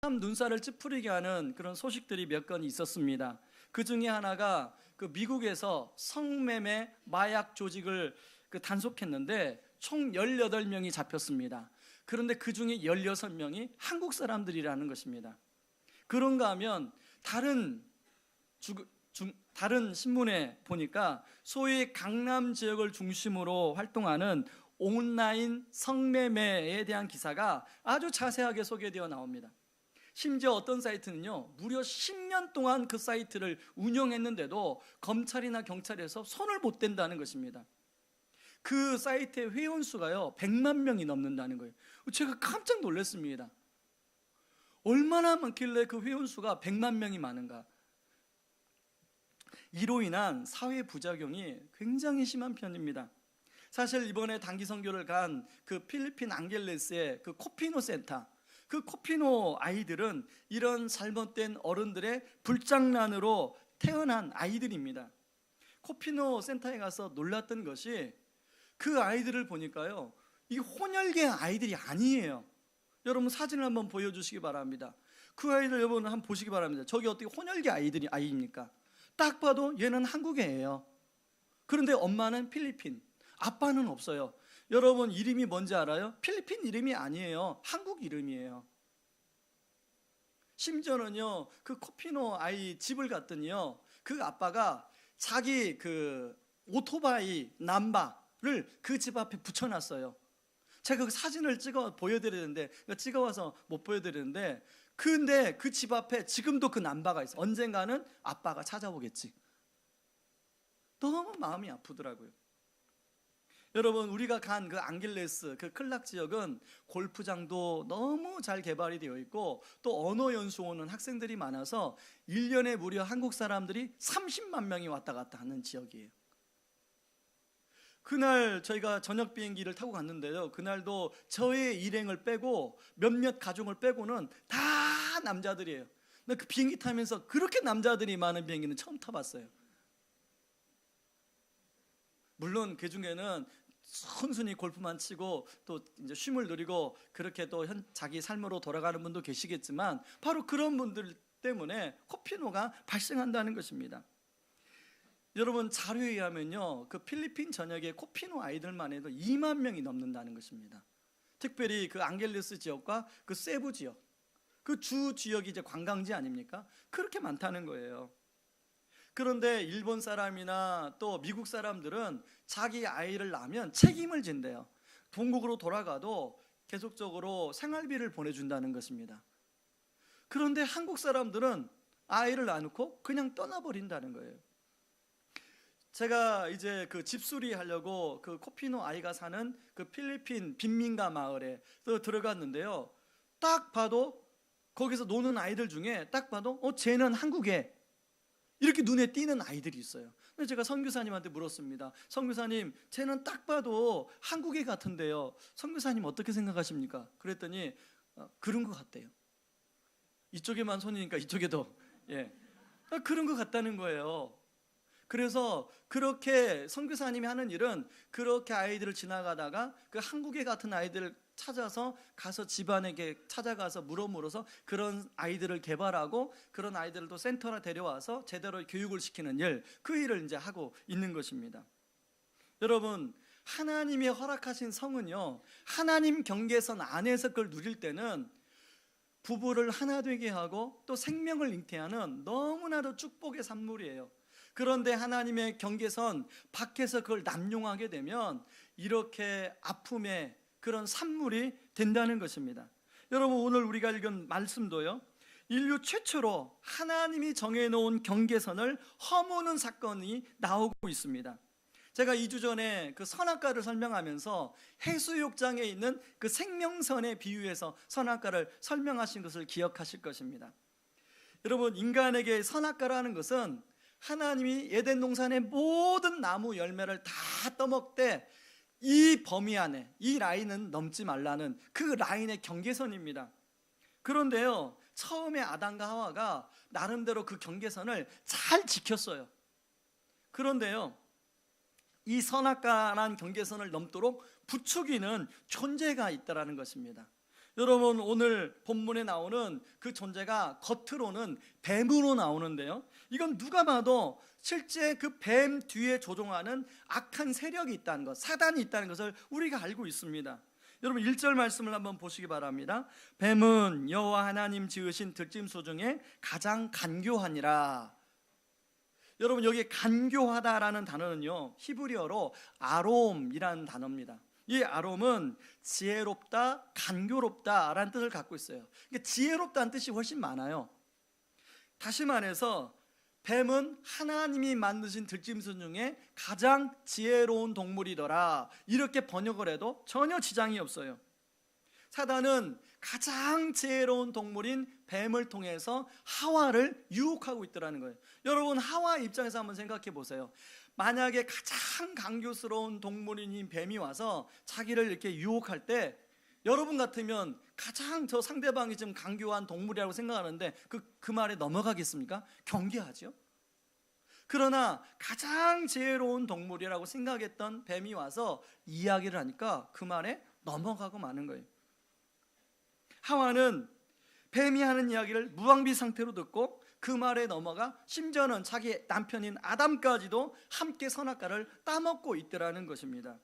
참 눈살을 찌푸리게 하는 그런 소식들이 몇 건 있었습니다. 그 중에 하나가 그 미국에서 성매매 마약 조직을 단속했는데 총 18명이 잡혔습니다. 그런데 그 중에 16명이 한국 사람들이라는 것입니다. 그런가 하면 다른 신문에 보니까 소위 강남 지역을 중심으로 활동하는 온라인 성매매에 대한 기사가 아주 자세하게 소개되어 나옵니다. 심지어 어떤 사이트는요, 무려 10년 동안 그 사이트를 운영했는데도 검찰이나 경찰에서 손을 못 댄다는 것입니다. 그 사이트의 회원수가요 100만 명이 넘는다는 거예요. 제가 깜짝 놀랐습니다. 얼마나 많길래 그 회원수가 100만 명이 많은가. 이로 인한 사회 부작용이 굉장히 심한 편입니다. 사실 이번에 단기 선교를 간 그 필리핀 앙겔레스의 그 코피노 센터, 그 코피노 아이들은 이런 잘못된 어른들의 불장난으로 태어난 아이들입니다. 코피노 센터에 가서 놀랐던 것이 그 아이들을 보니까요, 이 혼혈계 아이들이 아니에요. 여러분 사진을 한번 보여주시기 바랍니다. 그 아이들 여러분 한번 보시기 바랍니다. 저기 어떻게 혼혈계 아이입니까? 딱 봐도 얘는 한국애예요. 그런데 엄마는 필리핀, 아빠는 없어요. 여러분 이름이 뭔지 알아요? 필리핀 이름이 아니에요. 한국 이름이에요. 심지어는요, 그 코피노 아이 집을 갔더니요, 그 아빠가 자기 그 오토바이 남바를 그 집 앞에 붙여놨어요. 제가 그 사진을 찍어 보여드리는데, 찍어와서 못 보여드리는데, 근데 그 집 앞에 지금도 그 남바가 있어. 언젠가는 아빠가 찾아오겠지. 너무 마음이 아프더라고요. 여러분 우리가 간 그 앙겔레스 그 클락 지역은 골프장도 너무 잘 개발이 되어 있고 또 언어 연수 오는 학생들이 많아서 1년에 무려 한국 사람들이 30만 명이 왔다 갔다 하는 지역이에요. 그날 저희가 저녁 비행기를 타고 갔는데요, 그날도 저의 일행을 빼고 몇몇 가족을 빼고는 다 남자들이에요. 근데 그 비행기 타면서 그렇게 남자들이 많은 비행기는 처음 타봤어요. 물론 그 중에는 순순히 골프만 치고 또 이제 쉼을 누리고 그렇게 또 자기 삶으로 돌아가는 분도 계시겠지만 바로 그런 분들 때문에 코피노가 발생한다는 것입니다. 여러분 자료에 의하면요, 그 필리핀 전역의 코피노 아이들만 해도 2만 명이 넘는다는 것입니다. 특별히 그 앙겔레스 지역과 그 세부 지역, 그 주 지역이 이제 관광지 아닙니까? 그렇게 많다는 거예요. 그런데 일본 사람이나 또 미국 사람들은 자기 아이를 낳으면 책임을 진대요. 본국으로 돌아가도 계속적으로 생활비를 보내준다는 것입니다. 그런데 한국 사람들은 아이를 낳아놓고 그냥 떠나버린다는 거예요. 제가 이제 그 집수리 하려고 그 코피노 아이가 사는 그 필리핀 빈민가 마을에 또 들어갔는데요, 딱 봐도 거기서 노는 아이들 중에 딱 봐도 쟤는 한국에 이렇게 눈에 띄는 아이들이 있어요. 근데 제가 선교사님한테 물었습니다. 선교사님, 쟤는 딱 봐도 한국애 같은데요, 선교사님 어떻게 생각하십니까? 그랬더니 그런 것 같대요. 이쪽에만 손이니까 이쪽에도 그런 것 같다는 거예요. 그래서 그렇게 선교사님이 하는 일은 그렇게 아이들을 지나가다가 그 한국애 같은 아이들을 찾아서 가서 집안에게 찾아가서 물어서 그런 아이들을 개발하고 그런 아이들을 또 센터로 데려와서 제대로 교육을 시키는 일, 그 일을 이제 하고 있는 것입니다. 여러분 하나님이 허락하신 성은요, 하나님 경계선 안에서 그걸 누릴 때는 부부를 하나 되게 하고 또 생명을 잉태하는 너무나도 축복의 산물이에요. 그런데 하나님의 경계선 밖에서 그걸 남용하게 되면 이렇게 아픔의 그런 산물이 된다는 것입니다. 여러분 오늘 우리가 읽은 말씀도요, 인류 최초로 하나님이 정해놓은 경계선을 허무는 사건이 나오고 있습니다. 제가 2주 전에 그 선악과를 설명하면서 해수욕장에 있는 그 생명선에 비유해서 선악과를 설명하신 것을 기억하실 것입니다. 여러분 인간에게 선악과라는 것은 하나님이 에덴 동산의 모든 나무 열매를 다 떠먹되 이 범위 안에, 이 라인은 넘지 말라는 그 라인의 경계선입니다. 그런데요, 처음에 아담과 하와가 나름대로 그 경계선을 잘 지켰어요. 그런데요, 이 선악과란 경계선을 넘도록 부추기는 존재가 있다라는 것입니다. 여러분, 오늘 본문에 나오는 그 존재가 겉으로는 뱀으로 나오는데요, 이건 누가 봐도 실제 그 뱀 뒤에 조종하는 악한 세력이 있다는 것, 사단이 있다는 것을 우리가 알고 있습니다. 여러분, 1절 말씀을 한번 보시기 바랍니다. 뱀은 여호와 하나님 지으신 들짐승 중에 가장 간교하니라. 여러분, 여기 간교하다라는 단어는요, 히브리어로 아롬이라는 단어입니다. 이 아롬은 지혜롭다, 간교롭다라는 뜻을 갖고 있어요. 그러니까 지혜롭다는 뜻이 훨씬 많아요. 다시 말해서 뱀은 하나님이 만드신 들짐승 중에 가장 지혜로운 동물이더라, 이렇게 번역을 해도 전혀 지장이 없어요. 사단은 가장 지혜로운 동물인 뱀을 통해서 하와를 유혹하고 있더라는 거예요. 여러분, 하와 입장에서 한번 생각해 보세요. 만약에 가장 강교스러운 동물인 이 뱀이 와서 자기를 이렇게 유혹할 때, 여러분 같으면 가장 저 상대방이 좀 강교한 동물이라고 생각하는데 그 말에 넘어가겠습니까? 경계하죠. 그러나 가장 지혜로운 동물이라고 생각했던 뱀이 와서 이야기를 하니까 그 말에 넘어가고 마는 거예요. 하와는 뱀이 하는 이야기를 무방비 상태로 듣고 그 말에 넘어가 심지어는 자기 남편인 아담까지도 함께 선악과를 따먹고 있더라는 것입니다.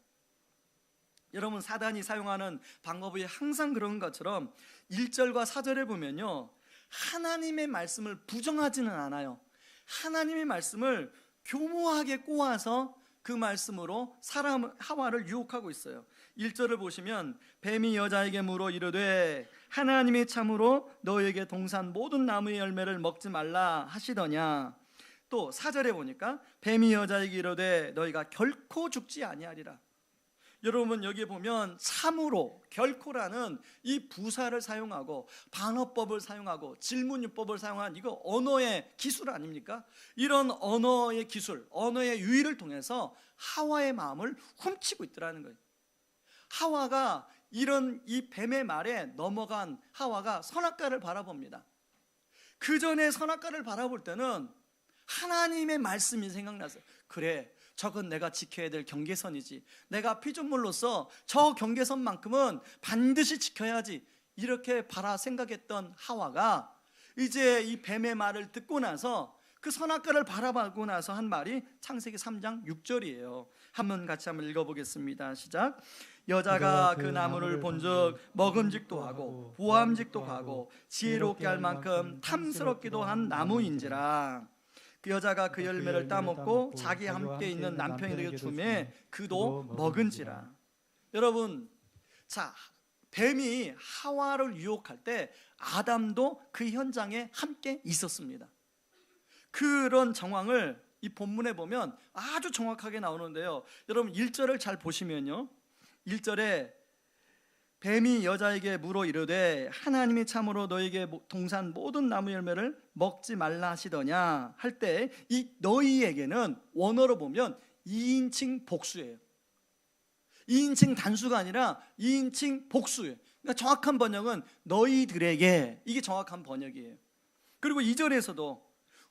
여러분, 사단이 사용하는 방법이 항상 그런 것처럼 1절과 4절에 보면요, 하나님의 말씀을 부정하지는 않아요. 하나님의 말씀을 교모하게 꼬아서 그 말씀으로 하와를 유혹하고 있어요. 1절을 보시면 뱀이 여자에게 물어 이르되 하나님이 참으로 너에게 동산 모든 나무의 열매를 먹지 말라 하시더냐. 또 4절에 보니까 뱀이 여자에게 이르되 너희가 결코 죽지 아니하리라. 여러분, 여기 보면 참으로, 결코라는 이 부사를 사용하고 반어법을 사용하고 질문유법을 사용한 이거 언어의 기술 아닙니까? 이런 언어의 기술, 언어의 유희를 통해서 하와의 마음을 훔치고 있더라는 거예요. 하와가 이런 이 뱀의 말에 넘어간 하와가 선악과를 바라봅니다. 그 전에 선악과를 바라볼 때는 하나님의 말씀이 생각났어요. 그래, 저건 내가 지켜야 될 경계선이지, 내가 피조물로서 저 경계선만큼은 반드시 지켜야지, 이렇게 생각했던 하와가 이제 이 뱀의 말을 듣고 나서 그 선악과를 바라보고 나서 한 말이 창세기 3장 6절이에요. 한번 같이 한번 읽어보겠습니다. 시작. 여자가 그 나무를 본즉 먹음직도 하고 보암직도 하고 지혜롭게 할 만큼 탐스럽기도 한 나무인지라. 그 여자가 그 열매를 따먹고 자기 함께 있는 남편에게 주매 그도 먹은지라. 여러분, 자, 뱀이 하와를 유혹할 때 아담도 그 현장에 함께 있었습니다. 그런 정황을 이 본문에 보면 아주 정확하게 나오는데요, 여러분 1절을 잘 보시면요, 1절에 뱀이 여자에게 물어 이르되 하나님이 참으로 너에게 동산 모든 나무 열매를 먹지 말라 하시더냐 할 때 이 너희에게는 원어로 보면 2인칭 복수예요. 2인칭 단수가 아니라 2인칭 복수예요. 그러니까 정확한 번역은 너희들에게, 이게 정확한 번역이에요. 그리고 2절에서도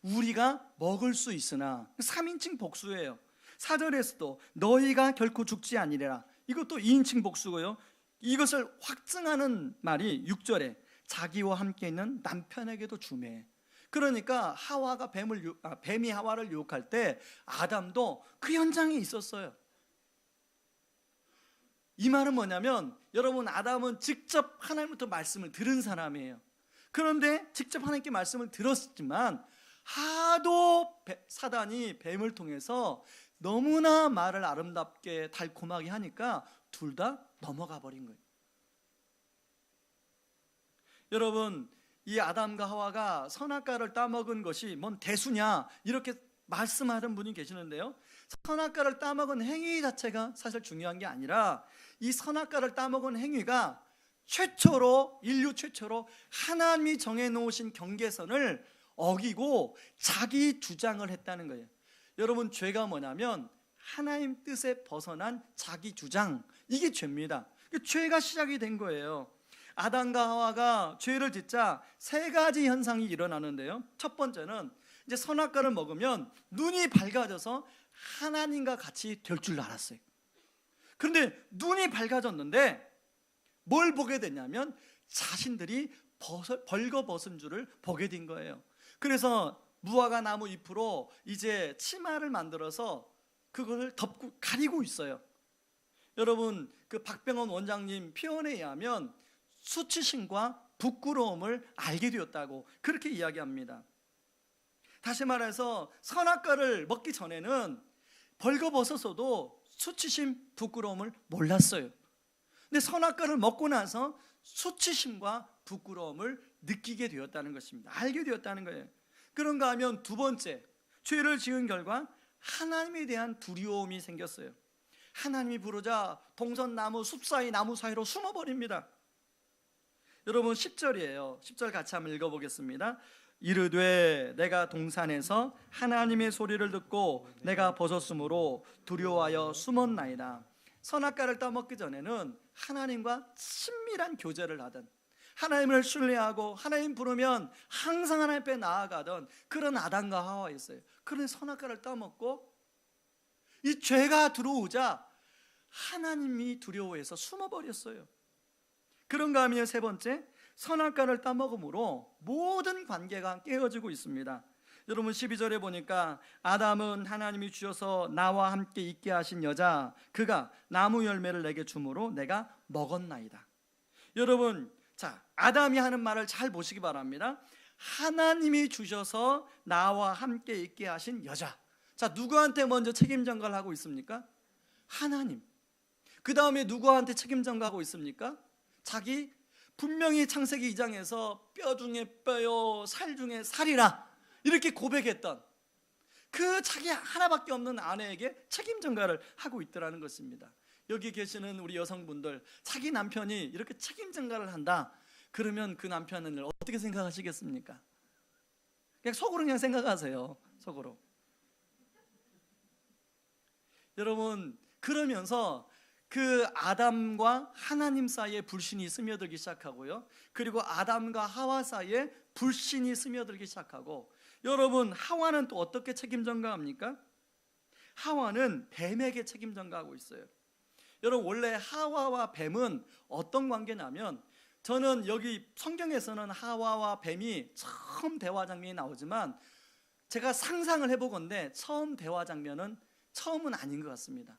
우리가 먹을 수 있으나, 3인칭 복수예요. 4절에서도 너희가 결코 죽지 아니리라, 이것도 2인칭 복수고요. 이것을 확증하는 말이 6절에 자기와 함께 있는 남편에게도 주매. 그러니까 뱀이 하와를 유혹할 때 아담도 그 현장에 있었어요. 이 말은 뭐냐면, 여러분, 아담은 직접 하나님부터 말씀을 들은 사람이에요. 그런데 직접 하나님께 말씀을 들었지만 하도 사단이 뱀을 통해서 너무나 말을 아름답게 달콤하게 하니까 둘 다 넘어가 버린 거예요. 여러분, 이 아담과 하와가 선악과를 따먹은 것이 뭔 대수냐, 이렇게 말씀하는 분이 계시는데요, 선악과를 따먹은 행위 자체가 사실 중요한 게 아니라 이 선악과를 따먹은 행위가 인류 최초로 하나님이 정해놓으신 경계선을 어기고 자기 주장을 했다는 거예요. 여러분, 죄가 뭐냐면 하나님 뜻에 벗어난 자기 주장, 이게 죄입니다. 죄가 시작이 된 거예요. 아담과 하와가 죄를 짓자 세 가지 현상이 일어나는데요, 첫 번째는 이제 선악과를 먹으면 눈이 밝아져서 하나님과 같이 될 줄 알았어요. 그런데 눈이 밝아졌는데 뭘 보게 됐냐면 자신들이 벌거벗은 줄을 보게 된 거예요. 그래서 무화과 나무 잎으로 이제 치마를 만들어서 그걸 덮고 가리고 있어요. 여러분, 그 박병원 원장님 표현에 의하면 수치심과 부끄러움을 알게 되었다고 그렇게 이야기합니다. 다시 말해서 선악과를 먹기 전에는 벌거벗었어도 수치심, 부끄러움을 몰랐어요. 근데 선악과를 먹고 나서 수치심과 부끄러움을 느끼게 되었다는 것입니다. 알게 되었다는 거예요. 그런가 하면 두 번째, 죄를 지은 결과 하나님에 대한 두려움이 생겼어요. 하나님이 부르자 동선나무 숲 사이 나무 사이로 숨어버립니다. 여러분 10절이에요. 10절 같이 한번 읽어보겠습니다. 이르되 내가 동산에서 하나님의 소리를 듣고 내가 벗었으므로 두려워하여 숨었나이다. 선악과를 따먹기 전에는 하나님과 친밀한 교제를 하던, 하나님을 신뢰하고 하나님 부르면 항상 하나님 앞에 나아가던 그런 아담과 하와였어요. 그런데 선악과를 따먹고 이 죄가 들어오자 하나님이 두려워해서 숨어버렸어요. 그런가 하면 세 번째, 선악과를 따먹음으로 모든 관계가 깨어지고 있습니다. 여러분 12절에 보니까 아담은 하나님이 주셔서 나와 함께 있게 하신 여자, 그가 나무 열매를 내게 주므로 내가 먹었나이다. 여러분, 자, 아담이 하는 말을 잘 보시기 바랍니다. 하나님이 주셔서 나와 함께 있게 하신 여자. 자, 누구한테 먼저 책임 전가를 하고 있습니까? 하나님. 그 다음에 누구한테 책임 전가하고 있습니까? 자기, 분명히 창세기 2장에서 뼈 중에 뼈요 살 중에 살이라 이렇게 고백했던 그 자기 하나밖에 없는 아내에게 책임 전가를 하고 있더라는 것입니다. 여기 계시는 우리 여성분들, 자기 남편이 이렇게 책임 전가를 한다 그러면 그 남편을 어떻게 생각하시겠습니까? 그냥 속으로 그냥 생각하세요. 속으로. 여러분, 그러면서 그 아담과 하나님 사이에 불신이 스며들기 시작하고요, 그리고 아담과 하와 사이에 불신이 스며들기 시작하고, 여러분 하와는 또 어떻게 책임 전가합니까? 하와는 뱀에게 책임 전가하고 있어요. 여러분 원래 하와와 뱀은 어떤 관계냐면, 저는 여기 성경에서는 하와와 뱀이 처음 대화 장면이 나오지만 제가 상상을 해보건대 처음 대화 장면은 처음은 아닌 것 같습니다.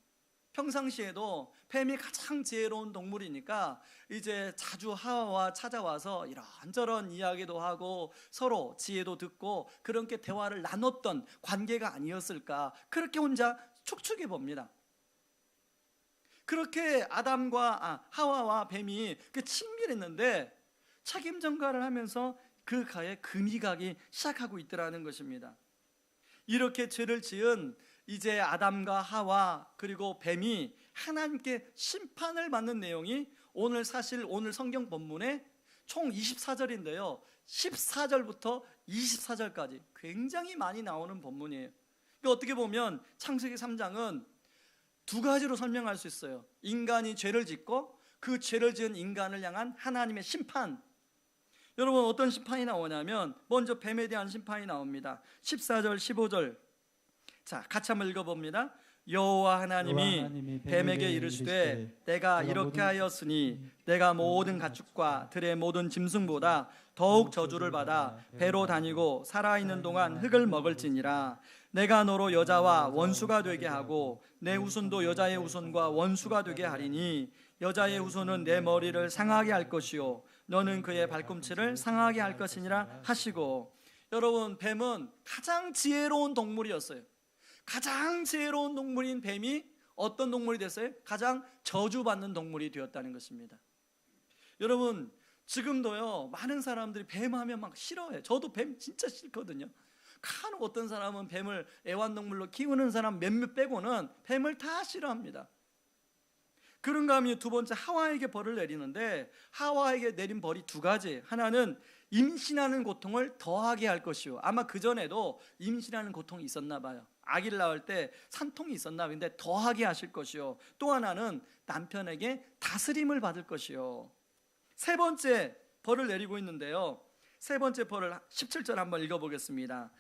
평상시에도 뱀이 가장 지혜로운 동물이니까 이제 자주 하와와 찾아와서 이런저런 이야기도 하고 서로 지혜도 듣고 그렇게 대화를 나눴던 관계가 아니었을까, 그렇게 혼자 축축해 봅니다. 그렇게 아담과 하와와 뱀이 친밀했는데 책임 전가를 하면서 그 가에 금이 가기 시작하고 있더라는 것입니다. 이렇게 죄를 지은 이제 아담과 하와 그리고 뱀이 하나님께 심판을 받는 내용이 오늘 성경 본문에 총 24절인데요 14절부터 24절까지 굉장히 많이 나오는 본문이에요. 어떻게 보면 창세기 3장은 두 가지로 설명할 수 있어요. 인간이 죄를 짓고 그 죄를 지은 인간을 향한 하나님의 심판. 여러분 어떤 심판이 나오냐면 먼저 뱀에 대한 심판이 나옵니다. 14절 15절 자, 같이 한번 읽어봅니다. 여호와 하나님이 뱀에게 이르시되 내가 이렇게 하였으니 내가 모든 가축과 들의 모든 짐승보다 더욱 저주를 받아 배로 다니고 살아있는 동안 흙을 먹을지니라. 내가 너로 여자와 원수가 되게 하고 내 후손도 여자의 후손과 원수가 되게 하리니 여자의 후손은 내 머리를 상하게 할 것이요 너는 그의 발꿈치를 상하게 할 것이니라 하시고. 여러분 뱀은 가장 지혜로운 동물이었어요. 가장 지혜로운 동물인 뱀이 어떤 동물이 됐어요? 가장 저주받는 동물이 되었다는 것입니다. 여러분 지금도요 많은 사람들이 뱀하면 막 싫어해요. 저도 뱀 진짜 싫거든요. 간혹 어떤 사람은 뱀을 애완동물로 키우는 사람 몇몇 빼고는 뱀을 다 싫어합니다. 그런가 하면 두 번째 하와에게 벌을 내리는데 하와에게 내린 벌이 두 가지. 하나는 임신하는 고통을 더하게 할 것이요. 아마 그전에도 임신하는 고통이 있었나 봐요. 아기를 낳을 때 산통이 있었나 봐요. 근데 더하게 하실 것이요. 또 하나는 남편에게 다스림을 받을 것이요. 세 번째 벌을 내리고 있는데요 세 번째 벌을 17절 한번 읽어보겠습니다.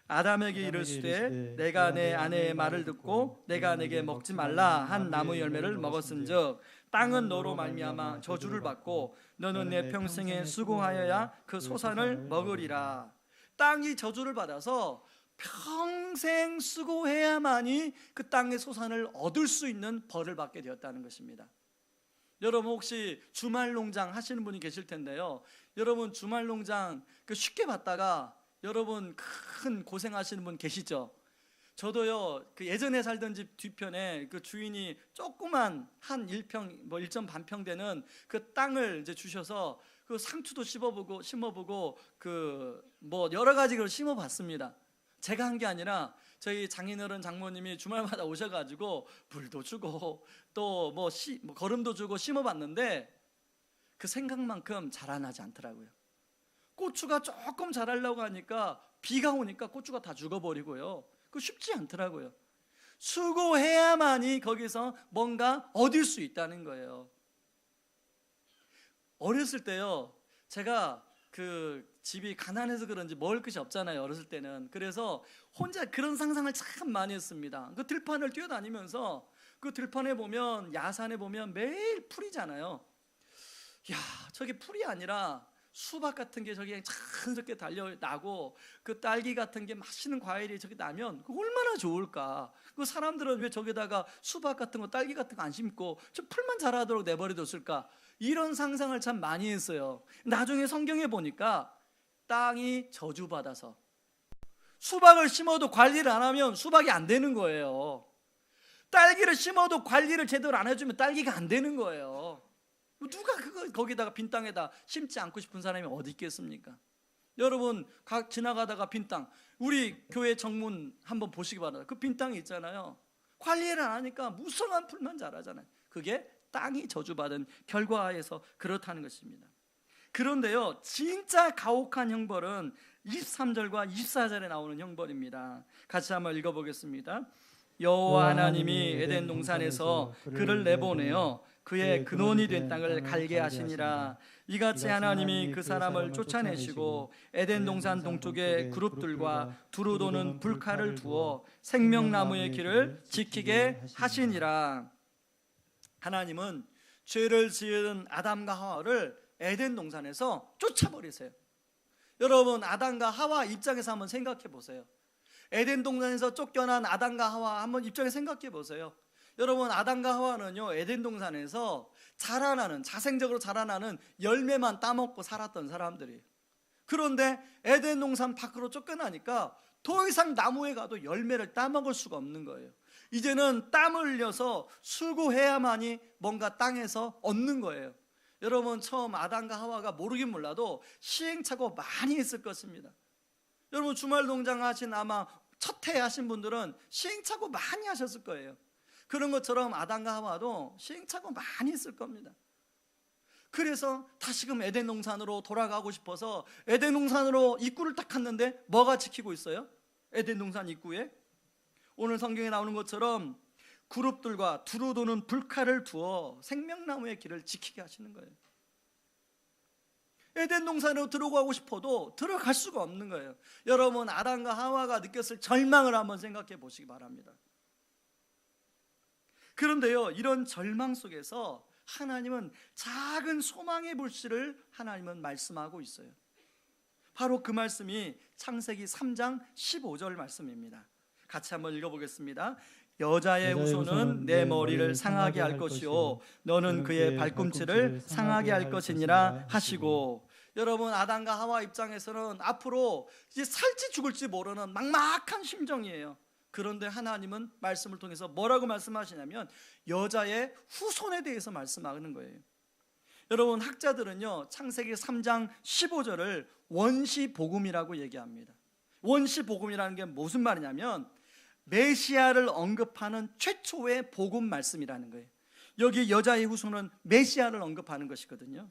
아담에게 이르시되 내가 내 아내의 말을 듣고 내가 내게 먹지 말라 한 나무 열매를 먹었은즉 땅은 너로 말미암아 저주를 받고 너는 내 평생에 수고하여야 그 소산을 먹으리라. 땅이 저주를 받아서 평생 수고해야만이 그 땅의 소산을 얻을 수 있는 벌을 받게 되었다는 것입니다. 여러분 혹시 주말 농장 하시는 분이 계실 텐데요, 여러분 주말 농장 쉽게 받다가 여러분 큰 고생하시는 분 계시죠? 저도요, 그 예전에 살던 집 뒤편에 그 주인이 조그만 한 1평, 1.5평 되는 그 땅을 이제 주셔서 그 상추도 심어보고 여러 가지 걸 심어봤습니다. 제가 한 게 아니라 저희 장인어른 장모님이 주말마다 오셔가지고 물도 주고 또 거름도 주고 심어봤는데 그 생각만큼 자라나지 않더라고요. 고추가 조금 자라려고 하니까 비가 오니까 고추가 다 죽어버리고요. 그거 쉽지 않더라고요. 수고해야만이 거기서 뭔가 얻을 수 있다는 거예요. 어렸을 때요, 제가 그 집이 가난해서 그런지 먹을 것이 없잖아요, 어렸을 때는. 그래서 혼자 그런 상상을 참 많이 했습니다. 그 들판을 뛰어다니면서 그 들판에 보면, 야산에 보면 매일 풀이잖아요. 야, 저게 풀이 아니라 수박 같은 게 저기 자연스럽게 달려나고 그 딸기 같은 게 맛있는 과일이 저기 나면 얼마나 좋을까. 그 사람들은 왜 저기다가 수박 같은 거 딸기 같은 거 안 심고 저 풀만 자라도록 내버려뒀을까, 이런 상상을 참 많이 했어요. 나중에 성경에 보니까 땅이 저주받아서 수박을 심어도 관리를 안 하면 수박이 안 되는 거예요. 딸기를 심어도 관리를 제대로 안 해주면 딸기가 안 되는 거예요. 누가 거기다가 빈 땅에다 심지 않고 싶은 사람이 어디 있겠습니까? 여러분 지나가다가 빈 땅, 우리 교회 정문 한번 보시기 바랍니다. 그 빈 땅이 있잖아요. 관리를 안 하니까 무성한 풀만 자라잖아요. 그게 땅이 저주받은 결과에서 그렇다는 것입니다. 그런데요, 진짜 가혹한 형벌은 23절과 24절에 나오는 형벌입니다. 같이 한번 읽어보겠습니다. 여호와 하나님이 에덴 동산에서 그를 내보내어 그의 근원이 된 땅을 갈게 하시니라. 이같이 하나님이 그 사람을 쫓아내시고 에덴 동산 동쪽에 그룹들과 두루 도는 불칼을 두어 생명나무의 길을 지키게 하시니라. 하나님은 죄를 지은 아담과 하와를 에덴 동산에서 쫓아버리세요. 여러분 아담과 하와 입장에서 한번 생각해 보세요. 에덴 동산에서 쫓겨난 아담과 하와 한번 입장에 생각해 보세요. 여러분 아담과 하와는요, 에덴 동산에서 자생적으로 자라나는 열매만 따먹고 살았던 사람들이에요. 그런데 에덴 동산 밖으로 쫓겨나니까 더 이상 나무에 가도 열매를 따먹을 수가 없는 거예요. 이제는 땀을 흘려서 수고해야만이 뭔가 땅에서 얻는 거예요. 여러분 처음 아담과 하와가 모르긴 몰라도 시행착오 많이 했을 것입니다. 여러분 주말 농장 하신 아마 첫 해 하신 분들은 시행착오 많이 하셨을 거예요. 그런 것처럼 아담과 하와도 시행착오 많이 했을 겁니다. 그래서 다시금 에덴 동산으로 돌아가고 싶어서 에덴 동산으로 입구를 딱 갔는데 뭐가 지키고 있어요? 에덴 동산 입구에 오늘 성경에 나오는 것처럼 그룹들과 두루 도는 불칼을 두어 생명나무의 길을 지키게 하시는 거예요. 에덴 동산으로 들어가고 싶어도 들어갈 수가 없는 거예요. 여러분 아담과 하와가 느꼈을 절망을 한번 생각해 보시기 바랍니다. 그런데요, 이런 절망 속에서 하나님은 작은 소망의 불씨를 하나님은 말씀하고 있어요. 바로 그 말씀이 창세기 3장 15절 말씀입니다. 같이 한번 읽어보겠습니다. 여자의 후손은 내 머리를 상하게 할 것이요 너는 그의 발꿈치를 상하게 할 것이니라 하시고, 여러분 아담과 하와 입장에서는 앞으로 이제 살지 죽을지 모르는 막막한 심정이에요. 그런데 하나님은 말씀을 통해서 뭐라고 말씀하시냐면 여자의 후손에 대해서 말씀하는 거예요. 여러분 학자들은요, 창세기 3장 15절을 원시복음이라고 얘기합니다. 원시복음이라는 게 무슨 말이냐면 메시아를 언급하는 최초의 복음 말씀이라는 거예요. 여기 여자의 후손은 메시아를 언급하는 것이거든요.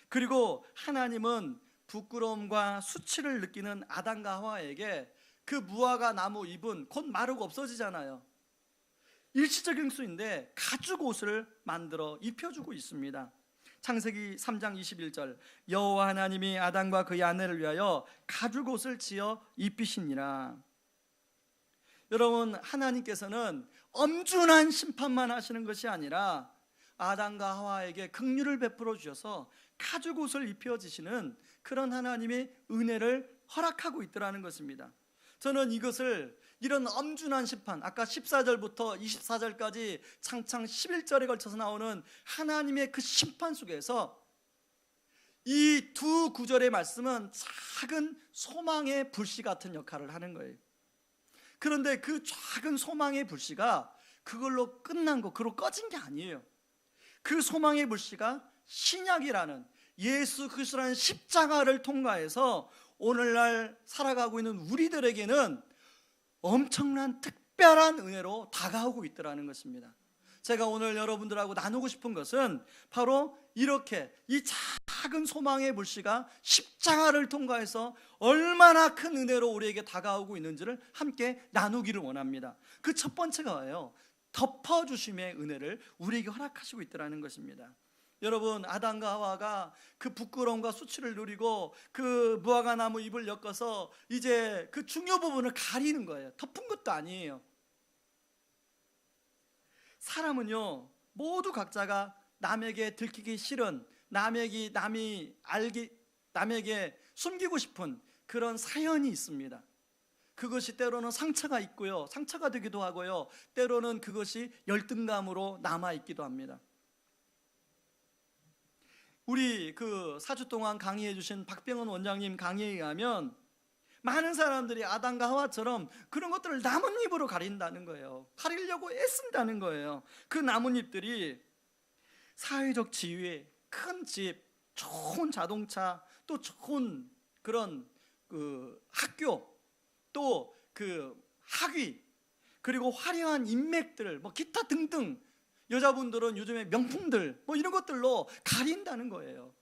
그리고 하나님은 부끄러움과 수치를 느끼는 아담과 하와에게 그 무화과 나무 잎은 곧 마르고 없어지잖아요. 일시적인 수인데 가죽 옷을 만들어 입혀주고 있습니다. 창세기 3장 21절, 여호와 하나님이 아담과 그의 아내를 위하여 가죽옷을 지어 입히시니라. 여러분, 하나님께서는 엄중한 심판만 하시는 것이 아니라 아담과 하와에게 긍휼을 베풀어 주셔서 가죽옷을 입혀 주시는 그런 하나님의 은혜를 허락하고 있더라는 것입니다. 저는 이것을, 이런 엄중한 심판, 아까 14절부터 24절까지 창창 11절에 걸쳐서 나오는 하나님의 그 심판 속에서 이 두 구절의 말씀은 작은 소망의 불씨 같은 역할을 하는 거예요. 그런데 그 작은 소망의 불씨가 그걸로 끝난 거, 그걸로 꺼진 게 아니에요. 그 소망의 불씨가 신약이라는 예수 그리스도라는 십자가를 통과해서 오늘날 살아가고 있는 우리들에게는 엄청난 특별한 은혜로 다가오고 있더라는 것입니다. 제가 오늘 여러분들하고 나누고 싶은 것은 바로 이렇게 이 작은 소망의 불씨가 십자가를 통과해서 얼마나 큰 은혜로 우리에게 다가오고 있는지를 함께 나누기를 원합니다. 그 첫 번째가 뭐예요? 덮어주심의 은혜를 우리에게 허락하시고 있더라는 것입니다. 여러분, 아담과 하와가 그 부끄러움과 수치를 누리고 그 무화과 나무 잎을 엮어서 이제 그 중요 부분을 가리는 거예요. 덮은 것도 아니에요. 사람은요, 모두 각자가 남에게 들키기 싫은, 남에게 숨기고 싶은 그런 사연이 있습니다. 그것이 때로는 상처가 있고요, 상처가 되기도 하고요, 때로는 그것이 열등감으로 남아있기도 합니다. 우리 그 4주 동안 강의해 주신 박병원 원장님 강의에 의하면 많은 사람들이 아담과 하와처럼 그런 것들을 나뭇잎으로 가린다는 거예요. 가리려고 애쓴다는 거예요. 그 나뭇잎들이 사회적 지위, 큰 집, 좋은 자동차, 또 좋은 그런 그 학교, 또 그 학위, 그리고 화려한 인맥들, 뭐 기타 등등, 여자분들은 요즘에 명품들, 뭐 이런 것들로 가린다는 거예요.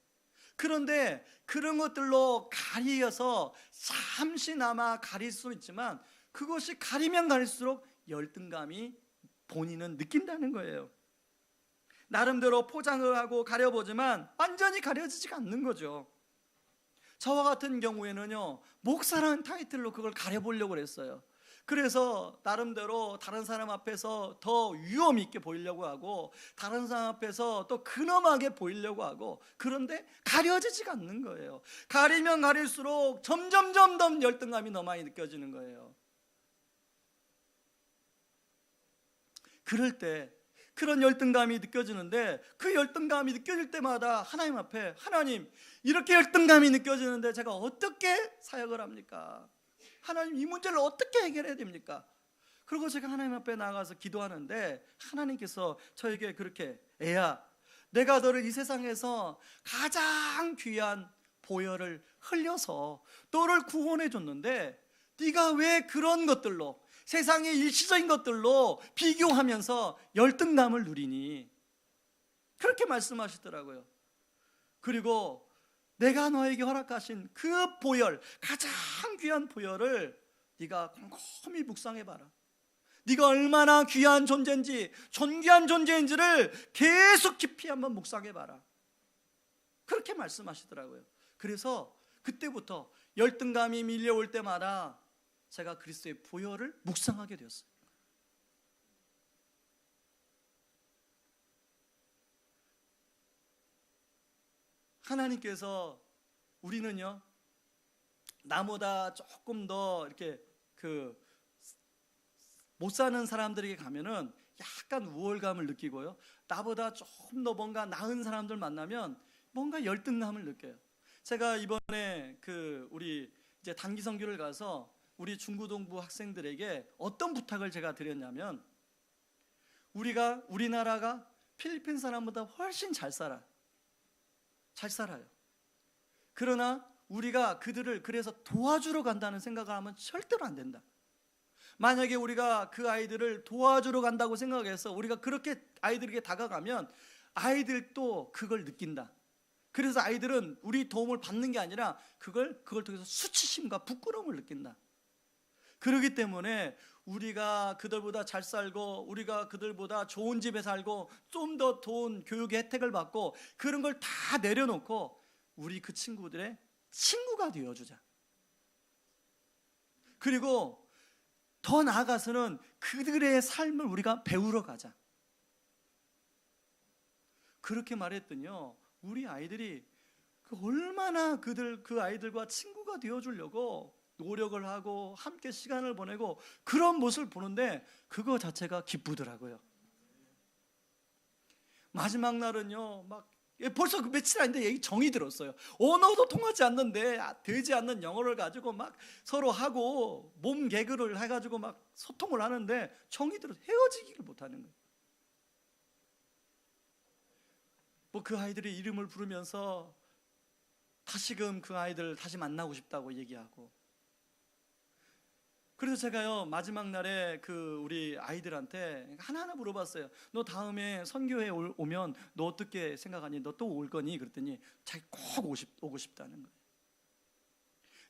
그런데 그런 것들로 가리어서 잠시나마 가릴 수 있지만 그것이 가리면 가릴수록 열등감이 본인은 느낀다는 거예요. 나름대로 포장을 하고 가려보지만 완전히 가려지지가 않는 거죠. 저와 같은 경우에는요, 목사라는 타이틀로 그걸 가려보려고 했어요. 그래서 나름대로 다른 사람 앞에서 더 위험 있게 보이려고 하고, 다른 사람 앞에서 또 근엄하게 보이려고 하고, 그런데 가려지지가 않는 거예요. 가리면 가릴수록 점점 더 열등감이 더 많이 느껴지는 거예요. 그럴 때 그런 열등감이 느껴지는데, 그 열등감이 느껴질 때마다 하나님 앞에, 하나님, 이렇게 열등감이 느껴지는데 제가 어떻게 사역을 합니까? 하나님, 이 문제를 어떻게 해결해야 됩니까? 그리고 제가 하나님 앞에 나가서 기도하는데 하나님께서 저에게 그렇게, 애야, 내가 너를 이 세상에서 가장 귀한 보혈을 흘려서 너를 구원해 줬는데 네가 왜 그런 것들로, 세상의 일시적인 것들로 비교하면서 열등감을 누리니? 그렇게 말씀하시더라고요. 그리고 내가 너에게 허락하신 그 보혈, 가장 귀한 보혈을 네가 곰곰이 묵상해봐라. 네가 얼마나 귀한 존재인지, 존귀한 존재인지를 계속 깊이 한번 묵상해봐라. 그렇게 말씀하시더라고요. 그래서 그때부터 열등감이 밀려올 때마다 제가 그리스도의 보혈을 묵상하게 되었어요. 하나님께서 우리는요, 나보다 조금 더 이렇게 못 사는 사람들에게 가면은 약간 우월감을 느끼고요, 나보다 조금 더 뭔가 나은 사람들 만나면 뭔가 열등감을 느껴요. 제가 이번에 우리 이제 단기 선교를 가서 우리 중고등부 학생들에게 어떤 부탁을 제가 드렸냐면, 우리나라가 필리핀 사람보다 훨씬 잘 살아요. 그러나 우리가 그들을 그래서 도와주러 간다는 생각을 하면 절대로 안 된다. 만약에 우리가 그 아이들을 도와주러 간다고 생각해서 우리가 그렇게 아이들에게 다가가면 아이들도 그걸 느낀다. 그래서 아이들은 우리 도움을 받는 게 아니라 그걸 통해서 수치심과 부끄러움을 느낀다. 그렇기 때문에 우리가 그들보다 잘 살고 우리가 그들보다 좋은 집에 살고 좀 더 좋은 교육의 혜택을 받고 그런 걸 다 내려놓고 우리 그 친구들의 친구가 되어주자. 그리고 더 나아가서는 그들의 삶을 우리가 배우러 가자. 그렇게 말했더니요, 우리 아이들이 얼마나 그 아이들과 친구가 되어주려고 노력을 하고 함께 시간을 보내고 그런 모습을 보는데 그거 자체가 기쁘더라고요. 마지막 날은요, 막 벌써 그 며칠 아닌데 정이 들었어요. 언어도 통하지 않는데 되지 않는 영어를 가지고 막 서로 하고 몸 개그를 해가지고 막 소통을 하는데 정이 들어서 헤어지기를 못하는 거예요. 뭐 그 아이들의 이름을 부르면서 다시금 그 아이들 다시 만나고 싶다고 얘기하고, 그래서 제가요 마지막 날에 그 우리 아이들한테 하나하나 물어봤어요. 너 다음에 선교회 오면 너 어떻게 생각하니? 너 또 올 거니? 그랬더니 자기 꼭 오고 싶다는 거예요.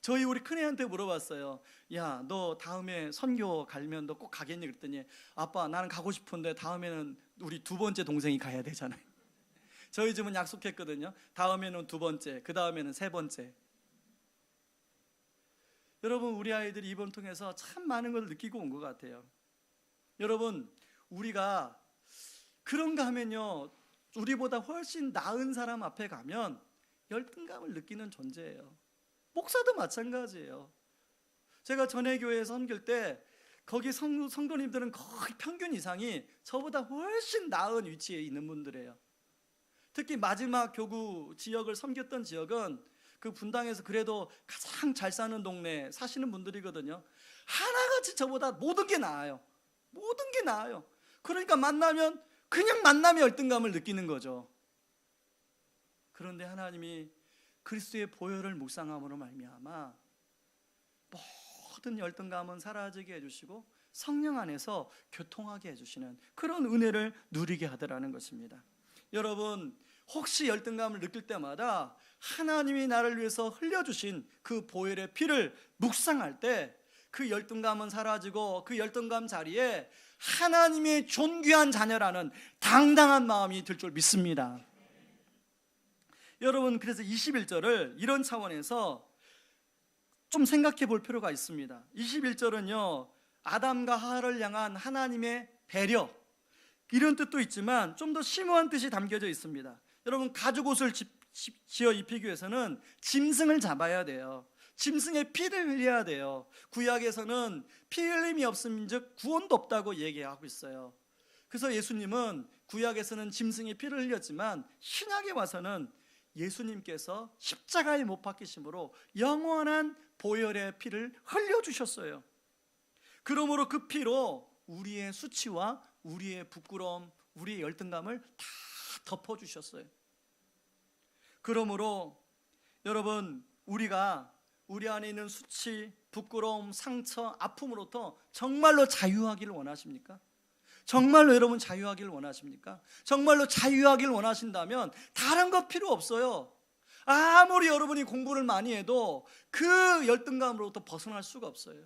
저희 우리 큰애한테 물어봤어요. 야, 너 다음에 선교 가면 너 꼭 가겠니? 그랬더니 아빠, 나는 가고 싶은데 다음에는 우리 두 번째 동생이 가야 되잖아요. 저희 집은 약속했거든요. 다음에는 두 번째, 그 다음에는 세 번째. 여러분, 우리 아이들이 이번 통해서 참 많은 걸 느끼고 온 것 같아요. 여러분, 우리가 그런가 하면요, 우리보다 훨씬 나은 사람 앞에 가면 열등감을 느끼는 존재예요. 목사도 마찬가지예요. 제가 전에 교회에 섬길 때 거기 성도님들은 거의 평균 이상이 저보다 훨씬 나은 위치에 있는 분들이에요. 특히 마지막 교구 지역을 섬겼던 지역은 그 분당에서 그래도 가장 잘 사는 동네 사시는 분들이거든요. 하나같이 저보다 모든 게 나아요. 모든 게 나아요. 그러니까 만나면 그냥 만남의 열등감을 느끼는 거죠. 그런데 하나님이 그리스도의 보혈을 묵상함으로 말미암아 모든 열등감은 사라지게 해주시고 성령 안에서 교통하게 해주시는 그런 은혜를 누리게 하더라는 것입니다. 여러분, 혹시 열등감을 느낄 때마다 하나님이 나를 위해서 흘려주신 그 보혈의 피를 묵상할 때 그 열등감은 사라지고 그 열등감 자리에 하나님의 존귀한 자녀라는 당당한 마음이 들 줄 믿습니다. 여러분, 그래서 21절을 이런 차원에서 좀 생각해 볼 필요가 있습니다. 21절은요, 아담과 하와를 향한 하나님의 배려, 이런 뜻도 있지만 좀 더 심오한 뜻이 담겨져 있습니다. 여러분, 가죽옷을 지어 입히기 위해서는 짐승을 잡아야 돼요. 짐승의 피를 흘려야 돼요. 구약에서는 피 흘림이 없음즉 구원도 없다고 얘기하고 있어요. 그래서 예수님은 구약에서는 짐승의 피를 흘렸지만 신약에 와서는 예수님께서 십자가에 못 박히심으로 영원한 보혈의 피를 흘려주셨어요. 그러므로 그 피로 우리의 수치와 우리의 부끄러움, 우리의 열등감을 다 덮어주셨어요. 그러므로 여러분, 우리가 우리 안에 있는 수치, 부끄러움, 상처, 아픔으로부터 정말로 자유하기를 원하십니까? 정말로 여러분 자유하기를 원하십니까? 정말로 자유하기를 원하신다면 다른 거 필요 없어요. 아무리 여러분이 공부를 많이 해도 그 열등감으로부터 벗어날 수가 없어요.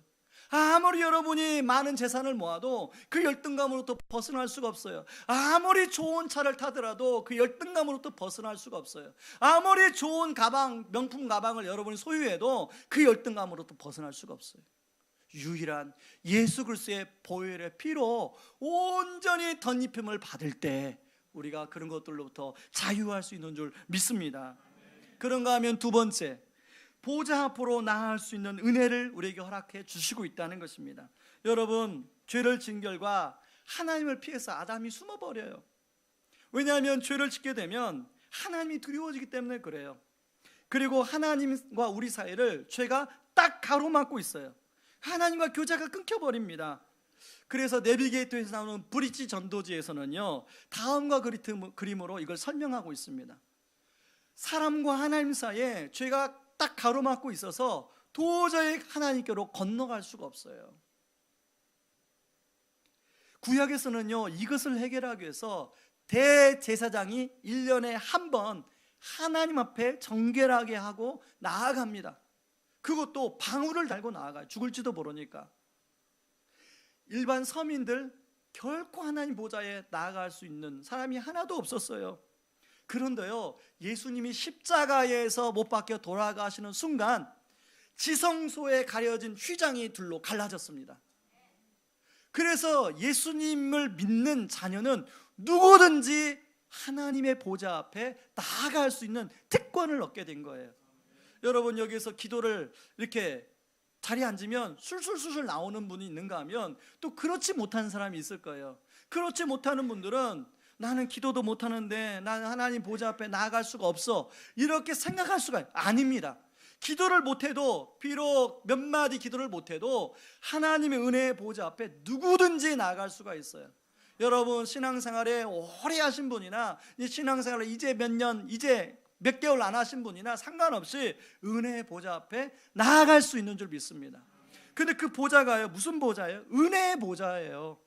아무리 여러분이 많은 재산을 모아도 그 열등감으로부터 벗어날 수가 없어요. 아무리 좋은 차를 타더라도 그 열등감으로부터 벗어날 수가 없어요. 아무리 좋은 가방, 명품 가방을 여러분이 소유해도 그 열등감으로부터 벗어날 수가 없어요. 유일한 예수 그리스도의 보혈의 피로 온전히 덧입힘을 받을 때 우리가 그런 것들로부터 자유할 수 있는 줄 믿습니다. 그런가 하면 두 번째, 보좌 앞으로 나아갈 수 있는 은혜를 우리에게 허락해 주시고 있다는 것입니다. 여러분, 죄를 지은 결과 하나님을 피해서 아담이 숨어버려요. 왜냐하면 죄를 짓게 되면 하나님이 두려워지기 때문에 그래요. 그리고 하나님과 우리 사이를 죄가 딱 가로막고 있어요. 하나님과 교제가 끊겨버립니다. 그래서 내비게이터에서 나오는 브릿지 전도지에서는요, 다음과 그림으로 이걸 설명하고 있습니다. 사람과 하나님 사이에 죄가 딱 가로막고 있어서 도저히 하나님께로 건너갈 수가 없어요. 구약에서는요, 이것을 해결하기 위해서 대제사장이 1년에 한 번 하나님 앞에 정결하게 하고 나아갑니다. 그것도 방울을 달고 나아가요. 죽을지도 모르니까. 일반 서민들 결코 하나님 보좌에 나아갈 수 있는 사람이 하나도 없었어요. 그런데요, 예수님이 십자가에서 못 박혀 돌아가시는 순간 지성소에 가려진 휘장이 둘로 갈라졌습니다. 그래서 예수님을 믿는 자녀는 누구든지 하나님의 보좌 앞에 나아갈 수 있는 특권을 얻게 된 거예요. 여러분, 여기서 기도를 이렇게 자리에 앉으면 술술술술 나오는 분이 있는가 하면 또 그렇지 못한 사람이 있을 거예요. 그렇지 못하는 분들은 나는 기도도 못하는데 나는 하나님 보좌 앞에 나아갈 수가 없어, 이렇게 생각할 수가 아닙니다. 기도를 못해도, 비록 몇 마디 기도를 못해도 하나님의 은혜의 보좌 앞에 누구든지 나아갈 수가 있어요. 여러분, 신앙생활에 오래 하신 분이나 신앙생활을 이제 몇 년, 이제 몇 개월 안 하신 분이나 상관없이 은혜의 보좌 앞에 나아갈 수 있는 줄 믿습니다. 근데 그 보좌가요, 무슨 보좌예요? 은혜의 보좌예요.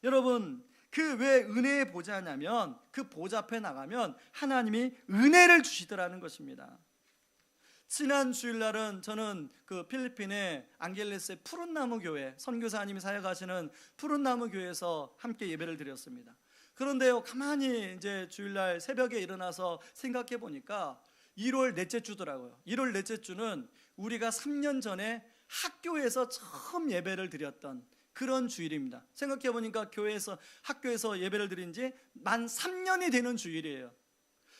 여러분, 그 왜 은혜의 보좌냐면 그 보좌 앞에 나가면 하나님이 은혜를 주시더라는 것입니다. 지난 주일날은 저는 그 필리핀의 앙겔레스의 푸른나무 교회, 선교사님이 사역하시는 푸른나무 교회에서 함께 예배를 드렸습니다. 그런데요, 가만히 이제 주일날 새벽에 일어나서 생각해 보니까 1월 넷째 주더라고요. 1월 넷째 주는 우리가 3년 전에 학교에서 처음 예배를 드렸던 그런 주일입니다. 생각해 보니까 학교에서 예배를 드린 지 만 3년이 되는 주일이에요.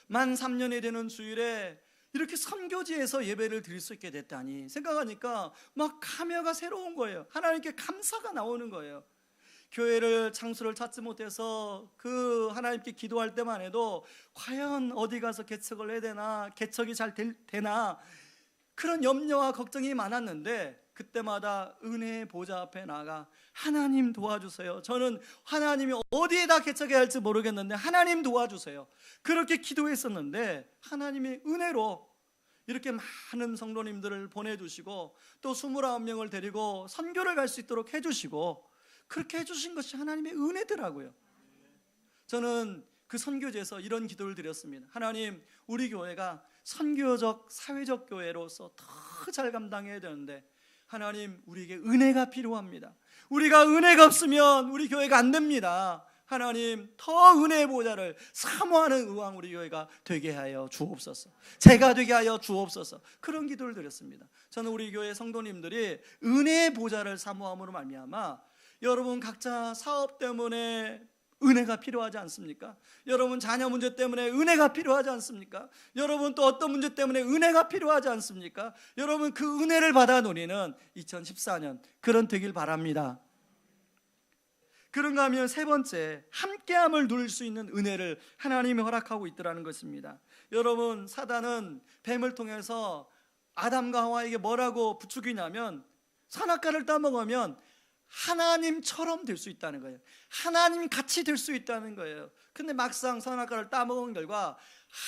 만 3년이 되는 주일에 이렇게 선교지에서 예배를 드릴 수 있게 됐다니 생각하니까 막 감회가 새로운 거예요. 하나님께 감사가 나오는 거예요. 교회를, 장소를 찾지 못해서 그 하나님께 기도할 때만 해도 과연 어디 가서 개척을 해야 되나, 개척이 잘 되나, 그런 염려와 걱정이 많았는데 그때마다 은혜의 보좌 앞에 나가 하나님 도와주세요. 저는 하나님이 어디에다 개척해야 할지 모르겠는데 하나님 도와주세요. 그렇게 기도했었는데 하나님의 은혜로 이렇게 많은 성도님들을 보내주시고 또 29명을 데리고 선교를 갈 수 있도록 해주시고, 그렇게 해주신 것이 하나님의 은혜더라고요. 저는 그 선교지에서 이런 기도를 드렸습니다. 하나님, 우리 교회가 선교적, 사회적 교회로서 더 잘 감당해야 되는데 하나님, 우리에게 은혜가 필요합니다. 우리가 은혜가 없으면 우리 교회가 안 됩니다. 하나님, 더 은혜의 보좌를 사모하는 의왕 우리 교회가 되게 하여 주옵소서. 제가 되게 하여 주옵소서. 그런 기도를 드렸습니다. 저는 우리 교회 성도님들이 은혜의 보좌를 사모함으로 말미암아 여러분 각자 사업 때문에 은혜가 필요하지 않습니까? 여러분 자녀 문제 때문에 은혜가 필요하지 않습니까? 여러분 또 어떤 문제 때문에 은혜가 필요하지 않습니까? 여러분 그 은혜를 받아 누리는 2014년 그런 되길 바랍니다. 그런가 하면 세 번째, 함께함을 누릴 수 있는 은혜를 하나님이 허락하고 있더라는 것입니다. 여러분, 사단은 뱀을 통해서 아담과 하와에게 뭐라고 부추기냐면 선악과를 따먹으면 하나님처럼 될 수 있다는 거예요. 하나님 같이 될 수 있다는 거예요. 근데 막상 선악과를 따먹은 결과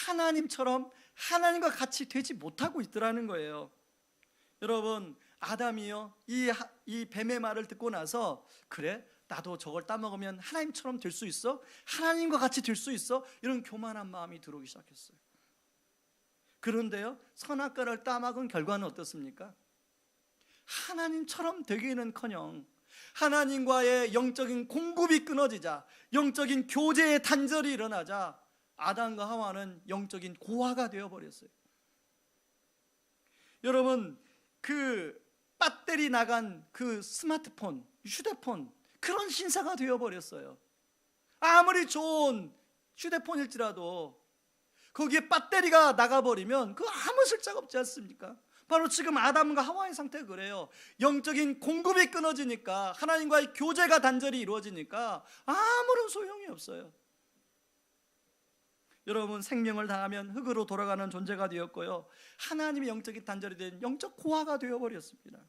하나님처럼, 하나님과 같이 되지 못하고 있더라는 거예요. 여러분, 아담이요, 이 뱀의 말을 듣고 나서 그래? 나도 저걸 따먹으면 하나님처럼 될 수 있어? 하나님과 같이 될 수 있어? 이런 교만한 마음이 들어오기 시작했어요. 그런데요, 선악과를 따먹은 결과는 어떻습니까? 하나님처럼 되기는커녕 하나님과의 영적인 공급이 끊어지자, 영적인 교제의 단절이 일어나자 아담과 하와는 영적인 고아가 되어버렸어요. 여러분, 그 배터리 나간 그 스마트폰, 휴대폰, 그런 신사가 되어버렸어요. 아무리 좋은 휴대폰일지라도 거기에 배터리가 나가버리면 그 아무 쓸데가 없지 않습니까? 바로 지금 아담과 하와의 상태가 그래요. 영적인 공급이 끊어지니까, 하나님과의 교제가 단절이 이루어지니까 아무런 소용이 없어요. 여러분, 생명을 다하면 흙으로 돌아가는 존재가 되었고요, 하나님의 영적인 단절이 된 영적 고아가 되어버렸습니다.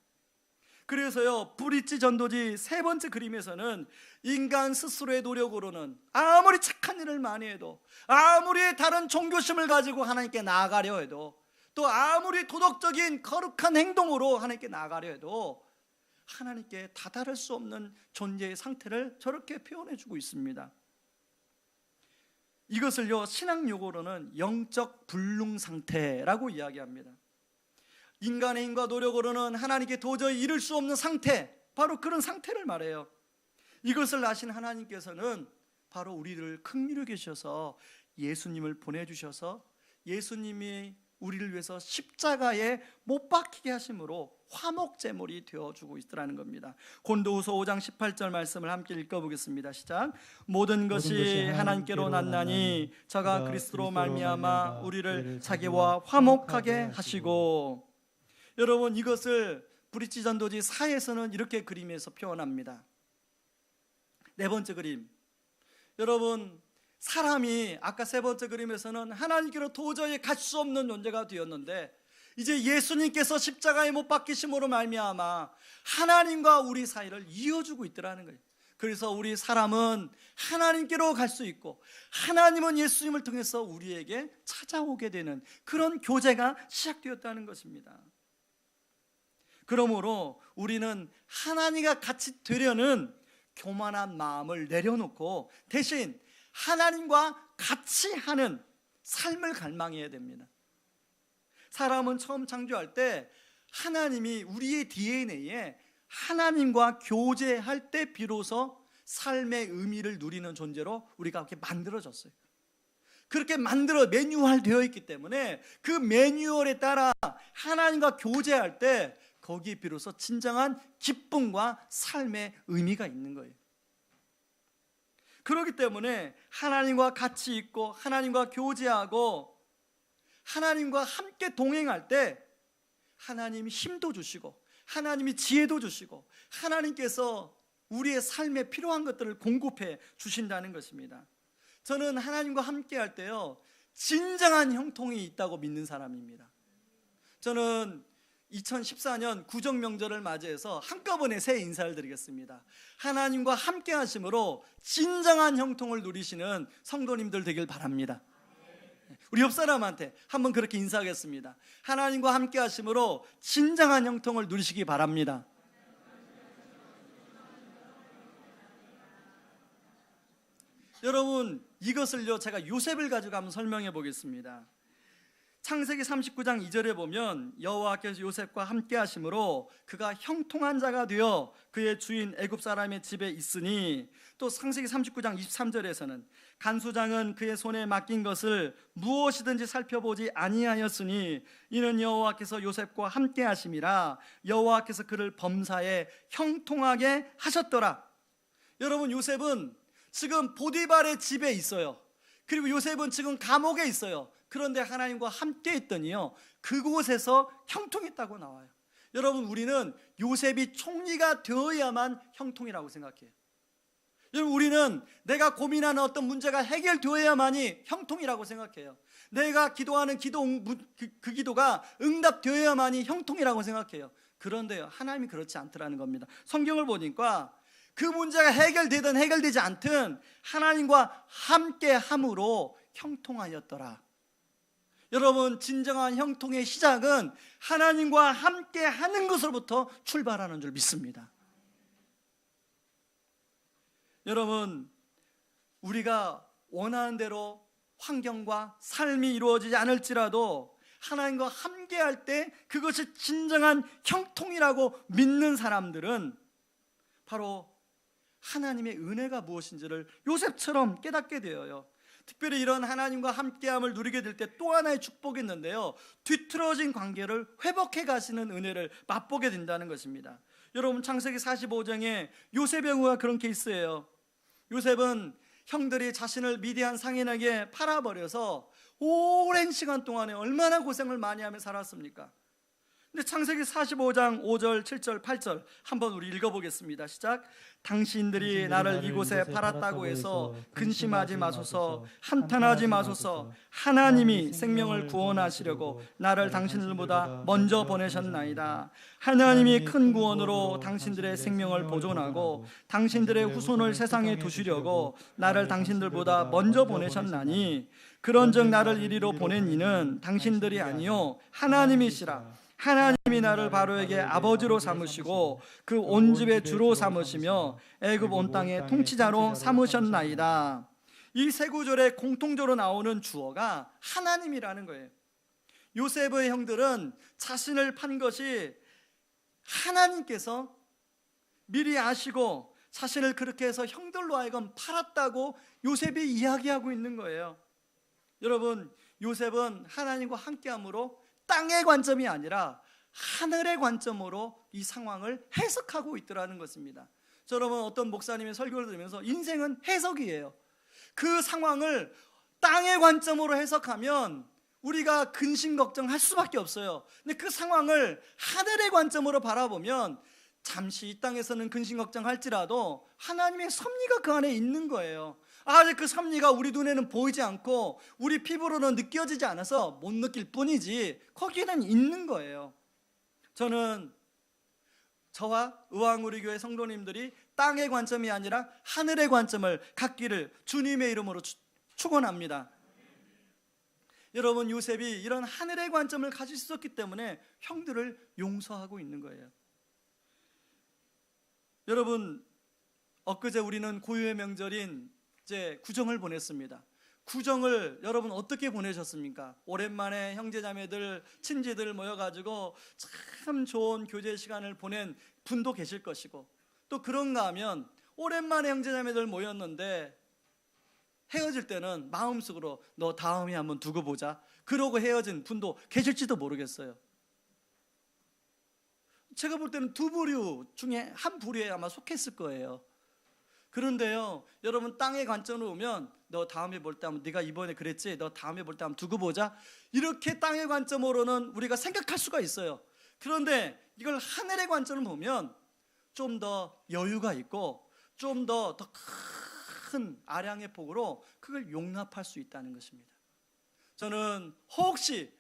그래서요, 브릿지 전도지 세 번째 그림에서는 인간 스스로의 노력으로는 아무리 착한 일을 많이 해도, 아무리 다른 종교심을 가지고 하나님께 나아가려 해도, 또 아무리 도덕적인 거룩한 행동으로 하나님께 나아가려 해도 하나님께 다다를 수 없는 존재의 상태를 저렇게 표현해 주고 있습니다. 이것을요, 신학 용어로는 영적 불능 상태라고 이야기합니다. 인간의 힘과 노력으로는 하나님께 도저히 이룰 수 없는 상태, 바로 그런 상태를 말해요. 이것을 아신 하나님께서는 바로 우리를 긍휼히 계셔서 예수님을 보내주셔서 예수님이 우리를 위해서 십자가에 못 박히게 하심으로 화목제물이 되어주고 있더라는 겁니다. 고린도후서 5장 18절 말씀을 함께 읽어보겠습니다. 시작. 모든 것이 하나님께로 났나니 저가 그리스도로 말미암아 우리를 자기와 화목하게 하시고. 여러분, 이것을 브릿지 전도지 4에서는 이렇게 그림에서 표현합니다. 네 번째 그림, 여러분, 사람이 아까 세 번째 그림에서는 하나님께로 도저히 갈 수 없는 존재가 되었는데 이제 예수님께서 십자가에 못 박히심으로 말미암아 하나님과 우리 사이를 이어주고 있더라는 거예요. 그래서 우리 사람은 하나님께로 갈 수 있고 하나님은 예수님을 통해서 우리에게 찾아오게 되는 그런 교제가 시작되었다는 것입니다. 그러므로 우리는 하나님과 같이 되려는 교만한 마음을 내려놓고 대신 하나님과 같이 하는 삶을 갈망해야 됩니다. 사람은 처음 창조할 때 하나님이 우리의 DNA에 하나님과 교제할 때 비로소 삶의 의미를 누리는 존재로 우리가 그렇게 만들어졌어요. 그렇게 매뉴얼되어 있기 때문에 그 매뉴얼에 따라 하나님과 교제할 때 거기에 비로소 진정한 기쁨과 삶의 의미가 있는 거예요. 그렇기 때문에 하나님과 같이 있고 하나님과 교제하고 하나님과 함께 동행할 때 하나님이 힘도 주시고 하나님이 지혜도 주시고 하나님께서 우리의 삶에 필요한 것들을 공급해 주신다는 것입니다. 저는 하나님과 함께 할 때요, 진정한 형통이 있다고 믿는 사람입니다. 저는 2014년 구정명절을 맞이해서 한꺼번에 새해 인사를 드리겠습니다. 하나님과 함께 하심으로 진정한 형통을 누리시는 성도님들 되길 바랍니다. 우리 옆 사람한테 한번 그렇게 인사하겠습니다. 하나님과 함께 하심으로 진정한 형통을 누리시기 바랍니다. 여러분, 이것을요 제가 요셉을 가지고 한번 설명해 보겠습니다. 창세기 39장 2절에 보면 여호와께서 요셉과 함께 하심으로 그가 형통한 자가 되어 그의 주인 애굽 사람의 집에 있으니, 또 창세기 39장 23절에서는 간수장은 그의 손에 맡긴 것을 무엇이든지 살펴보지 아니하였으니 이는 여호와께서 요셉과 함께 하심이라 여호와께서 그를 범사에 형통하게 하셨더라. 여러분, 요셉은 지금 보디발의 집에 있어요. 그리고 요셉은 지금 감옥에 있어요. 그런데 하나님과 함께 했더니요 그곳에서 형통했다고 나와요. 여러분, 우리는 요셉이 총리가 되어야만 형통이라고 생각해요. 여러분, 우리는 내가 고민하는 어떤 문제가 해결되어야만이 형통이라고 생각해요. 내가 기도하는 그 기도가 응답되어야만이 형통이라고 생각해요. 그런데요 하나님이 그렇지 않더라는 겁니다. 성경을 보니까 그 문제가 해결되든 해결되지 않든 하나님과 함께 함으로 형통하였더라. 여러분, 진정한 형통의 시작은 하나님과 함께 하는 것으로부터 출발하는 줄 믿습니다. 여러분, 우리가 원하는 대로 환경과 삶이 이루어지지 않을지라도 하나님과 함께 할 때 그것이 진정한 형통이라고 믿는 사람들은 바로 하나님의 은혜가 무엇인지를 요셉처럼 깨닫게 되어요. 특별히 이런 하나님과 함께함을 누리게 될 때 또 하나의 축복이 있는데요, 뒤틀어진 관계를 회복해 가시는 은혜를 맛보게 된다는 것입니다. 여러분, 창세기 45장에 요셉의 경우가 그런 케이스예요. 요셉은 형들이 자신을 미디안 상인에게 팔아버려서 오랜 시간 동안에 얼마나 고생을 많이 하며 살았습니까? 근데 창세기 45장 5절, 7절, 8절 한번 우리 읽어보겠습니다. 시작. 당신들이 나를 이곳에 팔았다고 해서 근심하지 마소서, 한탄하지 마소서. 하나님이 생명을 구원하시려고 나를 당신들보다 먼저 보내셨나이다. 하나님이 큰 구원으로 당신들의 생명을 보존하고 당신들의 후손을 세상에 두시려고 나를 당신들보다 먼저 보내셨나니 그런즉 나를 이리로 보낸 이는 당신들이 아니요 하나님이시라. 하나님이 나를 바로에게 아버지로 삼으시고 그 온 집의 주로 삼으시며 애굽 온 땅의 통치자로 삼으셨나이다. 이 세 구절에 공통적으로 나오는 주어가 하나님이라는 거예요. 요셉의 형들은 자신을 판 것이 하나님께서 미리 아시고 자신을 그렇게 해서 형들로 하여금 팔았다고 요셉이 이야기하고 있는 거예요. 여러분, 요셉은 하나님과 함께함으로 땅의 관점이 아니라 하늘의 관점으로 이 상황을 해석하고 있더라는 것입니다. 여러분, 어떤 목사님의 설교를 들으면서 인생은 해석이에요. 그 상황을 땅의 관점으로 해석하면 우리가 근심 걱정할 수밖에 없어요. 근데 그 상황을 하늘의 관점으로 바라보면 잠시 이 땅에서는 근심 걱정할지라도 하나님의 섭리가 그 안에 있는 거예요. 아직 그 섭리가 우리 눈에는 보이지 않고 우리 피부로는 느껴지지 않아서 못 느낄 뿐이지 거기에는 있는 거예요. 저는 저와 의왕우리교회 성도님들이 땅의 관점이 아니라 하늘의 관점을 갖기를 주님의 이름으로 축원합니다. 여러분, 요셉이 이런 하늘의 관점을 가질 수 있었기 때문에 형들을 용서하고 있는 거예요. 여러분, 엊그제 우리는 고유의 명절인 이제 구정을 보냈습니다. 구정을 여러분 어떻게 보내셨습니까? 오랜만에 형제자매들, 친지들 모여가지고 참 좋은 교제 시간을 보낸 분도 계실 것이고, 또 그런가 하면 오랜만에 형제자매들 모였는데 헤어질 때는 마음속으로 너 다음에 한번 두고 보자 그러고 헤어진 분도 계실지도 모르겠어요. 제가 볼 때는 두 부류 중에 한 부류에 아마 속했을 거예요. 그런데요, 여러분, 땅의 관점으로 보면 너 다음에 볼 때 한번, 네가 이번에 그랬지, 너 다음에 볼 때 한번 두고 보자, 이렇게 땅의 관점으로는 우리가 생각할 수가 있어요. 그런데 이걸 하늘의 관점으로 보면 좀 더 여유가 있고 좀 더 큰 아량의 폭으로 그걸 용납할 수 있다는 것입니다. 저는 혹시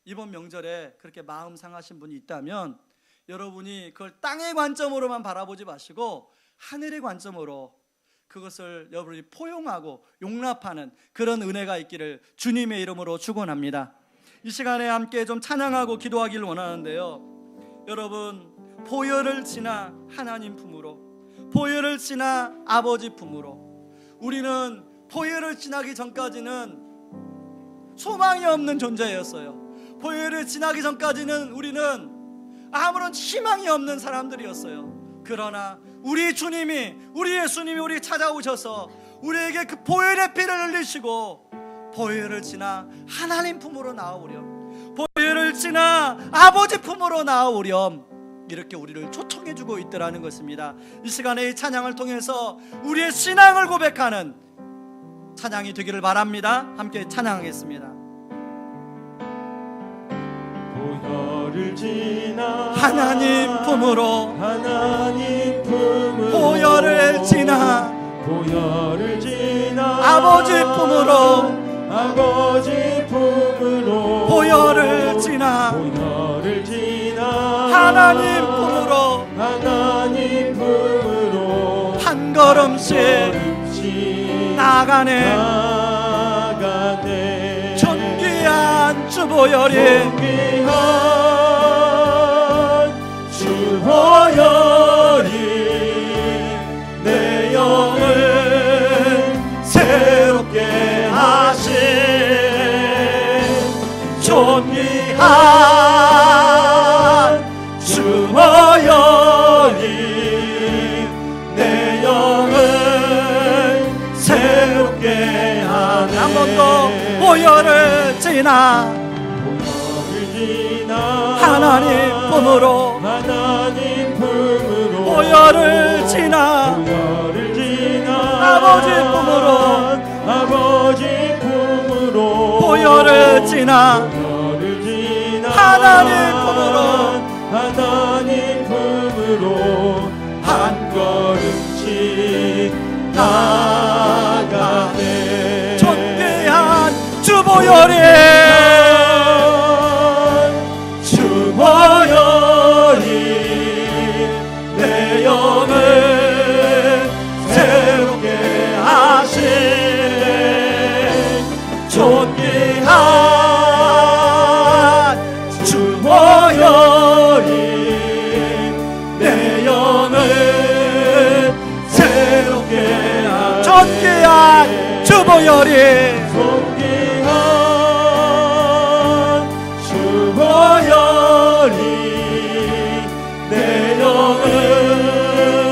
이번 명절에 그렇게 마음 상하신 분이 있다면 여러분이 그걸 땅의 관점으로만 바라보지 마시고 하늘의 관점으로 그것을 여러분이 포용하고 용납하는 그런 은혜가 있기를 주님의 이름으로 축원합니다. 이 시간에 함께 좀 찬양하고 기도하기를 원하는데요, 여러분, 보혈을 지나 하나님 품으로, 보혈을 지나 아버지 품으로, 우리는 보혈을 지나기 전까지는 소망이 없는 존재였어요. 보혈을 지나기 전까지는 우리는 아무런 희망이 없는 사람들이었어요. 그러나 우리 주님이, 우리 예수님이 우리 찾아오셔서 우리에게 그 보혈의 피를 흘리시고 보혈을 지나 하나님 품으로 나아오렴, 보혈을 지나 아버지 품으로 나아오렴, 이렇게 우리를 초청해주고 있더라는 것입니다. 이 시간에 이 찬양을 통해서 우리의 신앙을 고백하는 찬양이 되기를 바랍니다. 함께 찬양하겠습니다. 보혈을 지나 하나님 품으로, 하나님 품으로, 보혈을 지나 보혈을 지나 아버지 품으로, 아버지 품으로, 보혈을 지나 보혈을 지나 하나님 품으로, 하나님 품으로 한 걸음씩 나아가네. 존귀한 주 보혈이, 존귀한 주 보혈이 내 영을 새롭게 하신 존귀한 주 보혈이 내 영을 새롭게 하네. 한 번 더 보혈을 지나 하나님 품으로, 하나님 품으로, 보혈을 지나 아버지 품으로, 아버지 품으로, 보혈을 지나 하나님 품으로, 하나님 품으로 한 걸음씩 나가네. 존귀한 주 보혈이, 주 보혈이 내 영을 새롭게 하신 존귀한 주 보혈이 내 영을 새롭게 하신 존귀한 주 보혈이, 주 보혈이 내 영을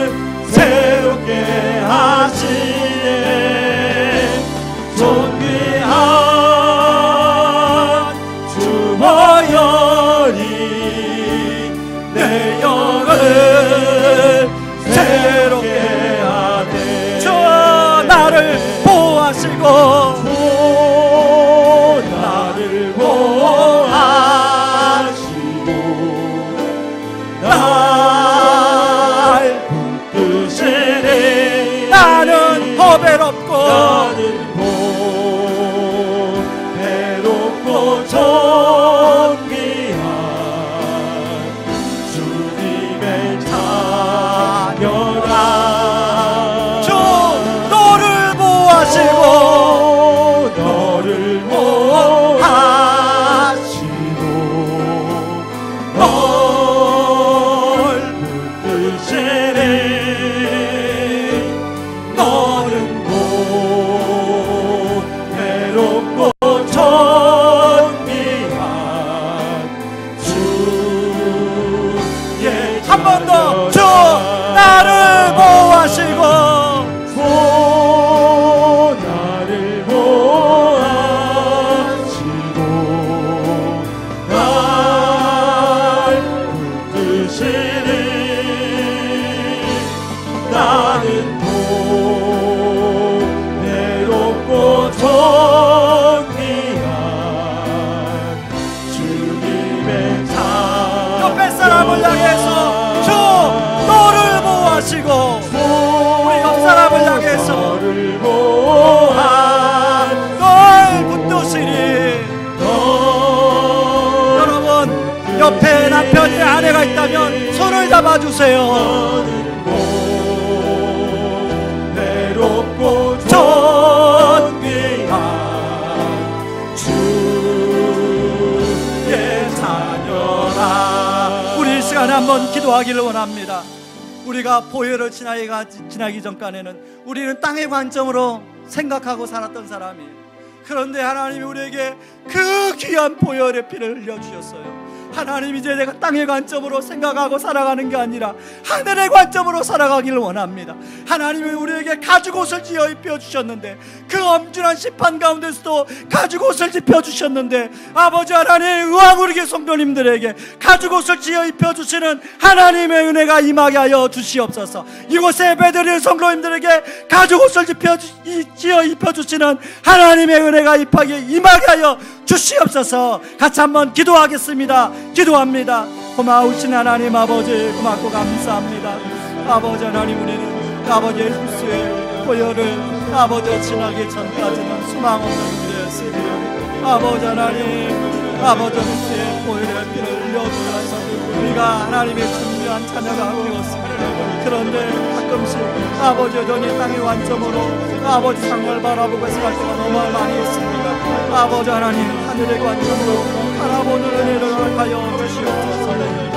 보호하시고 나를 보호하시고 날 붙드시네. 나는 보배롭고 배롭고 존귀한 주님의 자녀라. 주 너를 보호하시고 너를 보호하시고 널 붙드시네. 너는 곧 배롭고 존귀한 주의 한 번 더 주 나를 보호하시고 나를 보호하시고 날 붙드시니 나는 곧 배롭고 존귀한 주님의 자녀. 옆에 사람을 향해서 주 너를 보호하시고 우리 옆 사람을 향해서 너를 보호하 널 붙드시니. 여러분 옆에 남편이 아내가 있다면 손을 잡아주세요. 배롭고 존귀한 주의 자녀라. 우리 이 시간에 한번 기도하기를 원합니다. 우리가 보혈을 지나기 전까지는 우리는 땅의 관점으로 생각하고 살았던 사람이에요. 그런데 하나님이 우리에게 그 귀한 보혈의 피를 흘려주셨어요. 하나님 이제 내가 땅의 관점으로 생각하고 살아가는 게 아니라 하늘의 관점으로 살아가기를 원합니다. 하나님이 우리에게 가죽옷을 지어 입혀주셨는데 그 엄중한 심판 가운데서도 가죽옷을 입혀주셨는데 아버지 하나님 의왕우리교 성도님들에게 가죽옷을 지어 입혀주시는 하나님의 은혜가 임하게 하여 주시옵소서. 이곳에 예배드리는 성도님들에게 가죽옷을 지어 입혀주시는 하나님의 은혜가 임하게 하여 주시옵소서. 같이 한번 기도하겠습니다. 기도합니다. 고마우신 하나님 아버지 고맙고 감사합니다. 아버지 하나님 우리는 아버지 예수의 보혈을 아버지 지나기 전까지는 수망 없는 우리였으니 아버지 하나님 아버지 예수의 보혈의 피를 흘려주셔서 우리가 하나님의 중요한 자녀가 되었습니다. 그런데 가끔씩 아버지 여전히 땅의 관점으로 아버지 상을 바라보고 생각할 때가 너무 많이 있습니다. 아버지 하나님 하늘의 관점으로 바라보는 은혜를 허락하여 주시옵소서.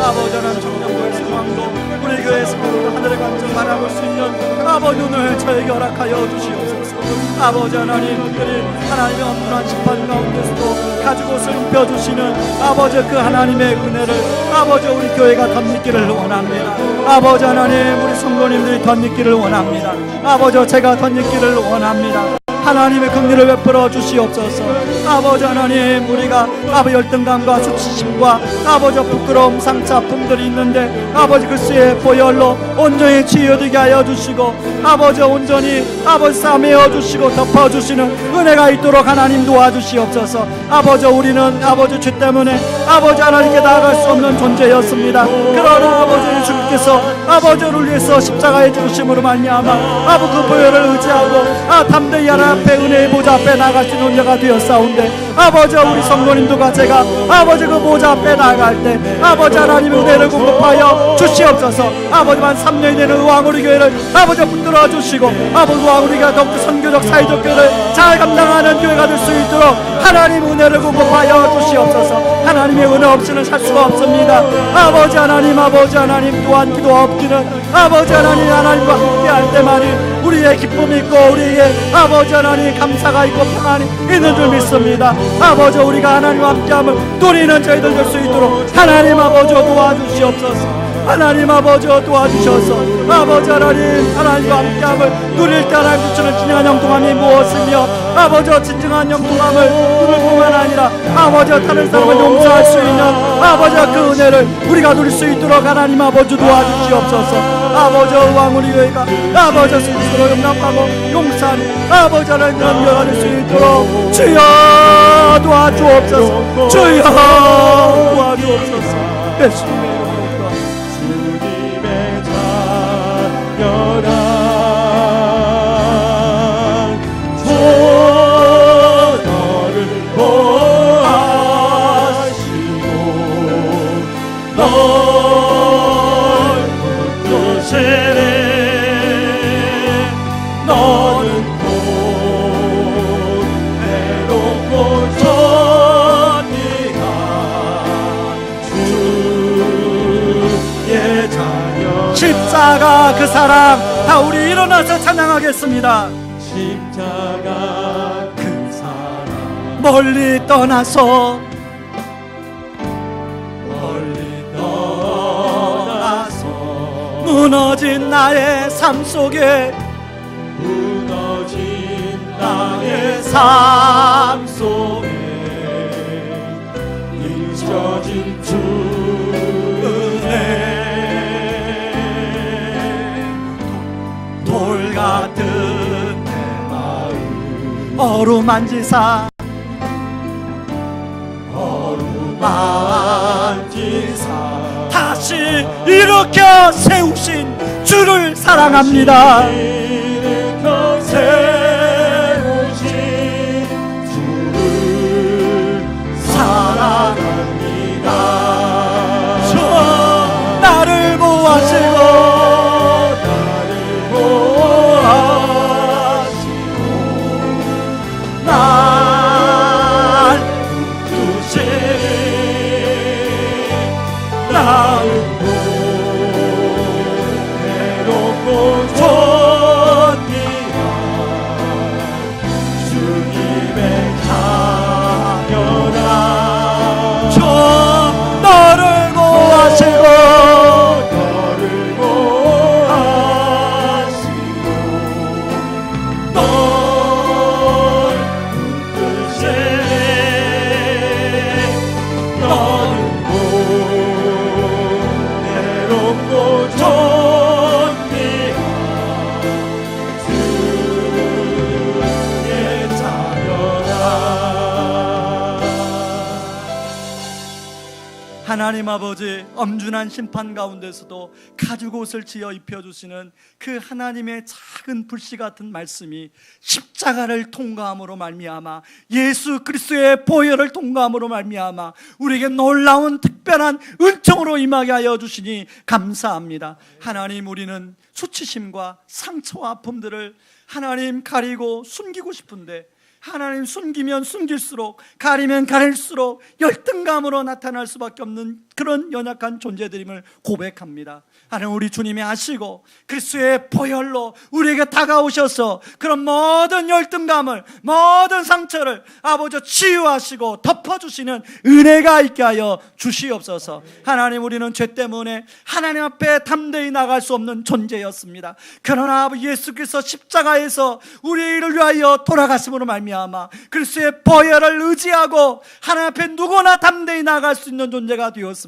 아버지 하나님 청년교회 상황도 우리 교회 상황도 하늘의 관점 바라볼 수 있는 아버지 눈을 저에게 허락하여 주시옵소서. 아버지 하나님 특별히 하나님의 엄중한 심판 가운데서도 가죽옷을 입혀주시는 아버지 그 하나님의 은혜를 아버지 우리 교회가 덧입기를 원합니다. 아버지 하나님 우리 성도님들이 덧입기를 원합니다. 아버지 제가 덧입기를 원합니다. 하나님의 긍휼을 베풀어 주시옵소서. 아버지 하나님 우리가 아버지 열등감과 수치심과 아버지 부끄러움 상처 아픔들이 있는데 아버지 그리스도의 보혈로 온전히 치유되게 하여 주시고 아버지 온전히 아버지 싸매어 주시고 덮어주시는 은혜가 있도록 하나님 도와주시옵소서. 아버지 우리는 아버지 죄 때문에 아버지 하나님께 나아갈 수 없는 존재였습니다. 그러나 아버지 예수님께서 아버지를 위해서 십자가에 죽으심으로 말미암아 아버지 그 보혈을 의지하고 담대히 하나님 앞에 은혜의 보좌 앞에 나갈 수 있는 자가 되었사온데 아버지 우리 성도님들과 제가 아버지 그 보좌 앞에 나갈 때 아버지 하나님 은혜를 공급하여 주시옵소서. 아버지만 3년이 되는 의왕우리 교회를 아버지 붙들어 주시고 아버지 의왕우리가 더욱 선교적 사회적 교회를 잘 감당하는 교회가 될 수 있도록 하나님 은혜를 공급하여 주시옵소서. 하나님의 은혜 없이는 살 수가 없습니다. 아버지 하나님 또한 기도 없기는 아버지 하나님과 함께할 때만이 우리의 기쁨이 있고 우리의 아버지 하나님 감사가 있고 평안이 있는 줄 믿습니다. 아버지 우리가 하나님과 함께함을 누리는 저희들 될 수 있도록 하나님 아버지 도와주시옵소서. 하나님 아버지 도와주셔서 아버지 하나님과 함께함을 누릴 때 하나님 주시는 진정한 영통함이 무엇이며 아버지 진정한 영통함을 누릴 뿐만 아니라 아버지 다른 사람을 용서할 수 있는 아버지 그 은혜를 우리가 누릴 수 있도록 하나님 아버지 도와주시옵소서. 아버지 왕 우리 교회가 아버지 스스로 용납하고 용서하는 아버지 하나님 연결할 수 있도록 주여 도와주옵소서. 주여 도와주옵소서. 예수님의 이름으로 주님의 자녀라 주 너를 보호하시고 널 붙드시네 너는 곧 외롭고 존귀한 주의 자녀 십자가 그 사랑 다 우리 일어나서 찬양하겠습니다. 십자가 그 사랑 멀리 떠나서 무너진 나의 삶 속에 무너진 나의 삶 속에 잊혀진 주 은혜 돌 같은 내 마음 어루만지사 다시 일으켜 세우신 주를 사랑합니다. 일으켜 세우신 주를 사랑합니다. 저 나를 보호하시고 날 붙드시니 나는 곧 외롭고 존귀한 주님의 자녀라 저 너를 보호하시고 너를 보호하시고 널 붙드시니 너는 곧 외롭고 존귀한 주의 자녀라. 하나님 아버지 엄준한 심판 가운데서도 가죽 옷을 지어 입혀주시는 그 하나님의 작은 불씨 같은 말씀이 십자가를 통과함으로 말미암아 예수 그리스도의 보혈을 통과함으로 말미암아 우리에게 놀라운 특별한 은총으로 임하게 하여 주시니 감사합니다. 하나님 우리는 수치심과 상처와 아픔들을 하나님 가리고 숨기고 싶은데 하나님 숨기면 숨길수록 가리면 가릴수록 열등감으로 나타날 수밖에 없는 그런 연약한 존재들임을 고백합니다. 하나님 우리 주님이 아시고 그리스도의 보혈로 우리에게 다가오셔서 그런 모든 열등감을 모든 상처를 아버지 치유하시고 덮어주시는 은혜가 있게 하여 주시옵소서. 하나님 우리는 죄 때문에 하나님 앞에 담대히 나갈 수 없는 존재였습니다. 그러나 예수 그리스도 십자가에서 우리를 위하여 돌아가심으로 말미암아 그리스도의 보혈을 의지하고 하나님 앞에 누구나 담대히 나갈 수 있는 존재가 되었습니다.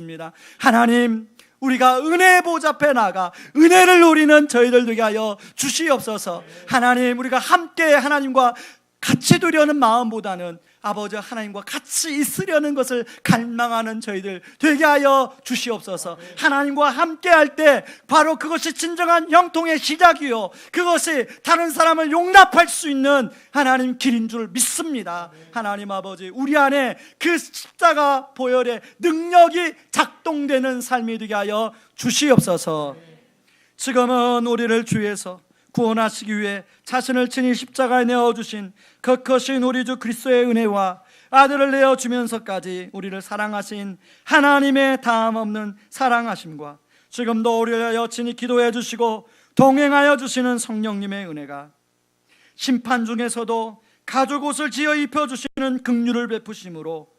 하나님 우리가 은혜의 보좌 앞에 나가 은혜를 누리는 저희들 되게 하여 주시옵소서. 하나님 우리가 함께 하나님과 같이 두려는 마음보다는 아버지 하나님과 같이 있으려는 것을 갈망하는 저희들 되게 하여 주시옵소서. 하나님과 함께 할 때 바로 그것이 진정한 형통의 시작이요 그것이 다른 사람을 용납할 수 있는 하나님 길인 줄 믿습니다. 하나님 아버지 우리 안에 그 십자가 보혈의 능력이 작동되는 삶이 되게 하여 주시옵소서. 지금은 우리를 주에서 구원하시기 위해 자신을 친히 십자가에 내어주신 그 크신 우리 주 그리스도의 은혜와 아들을 내어주면서까지 우리를 사랑하신 하나님의 다함없는 사랑하심과 지금도 우리를 위하여 친히 기도해 주시고 동행하여 주시는 성령님의 은혜가 심판 중에서도 가죽 옷을 지어 입혀주시는 긍휼을 베푸심으로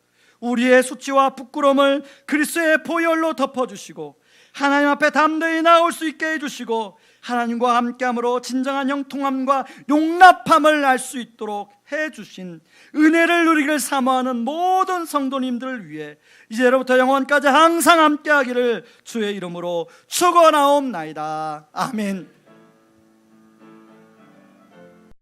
우리의 수치와 부끄러움을 그리스도의 보혈로 덮어주시고 하나님 앞에 담대히 나올 수 있게 해주시고 하나님과 함께함으로 진정한 형통함과 용납함을 알 수 있도록 해주신 은혜를 누리길 사모하는 모든 성도님들을 위해 이제로부터 영원까지 항상 함께하기를 주의 이름으로 축원하옵나이다. 아멘.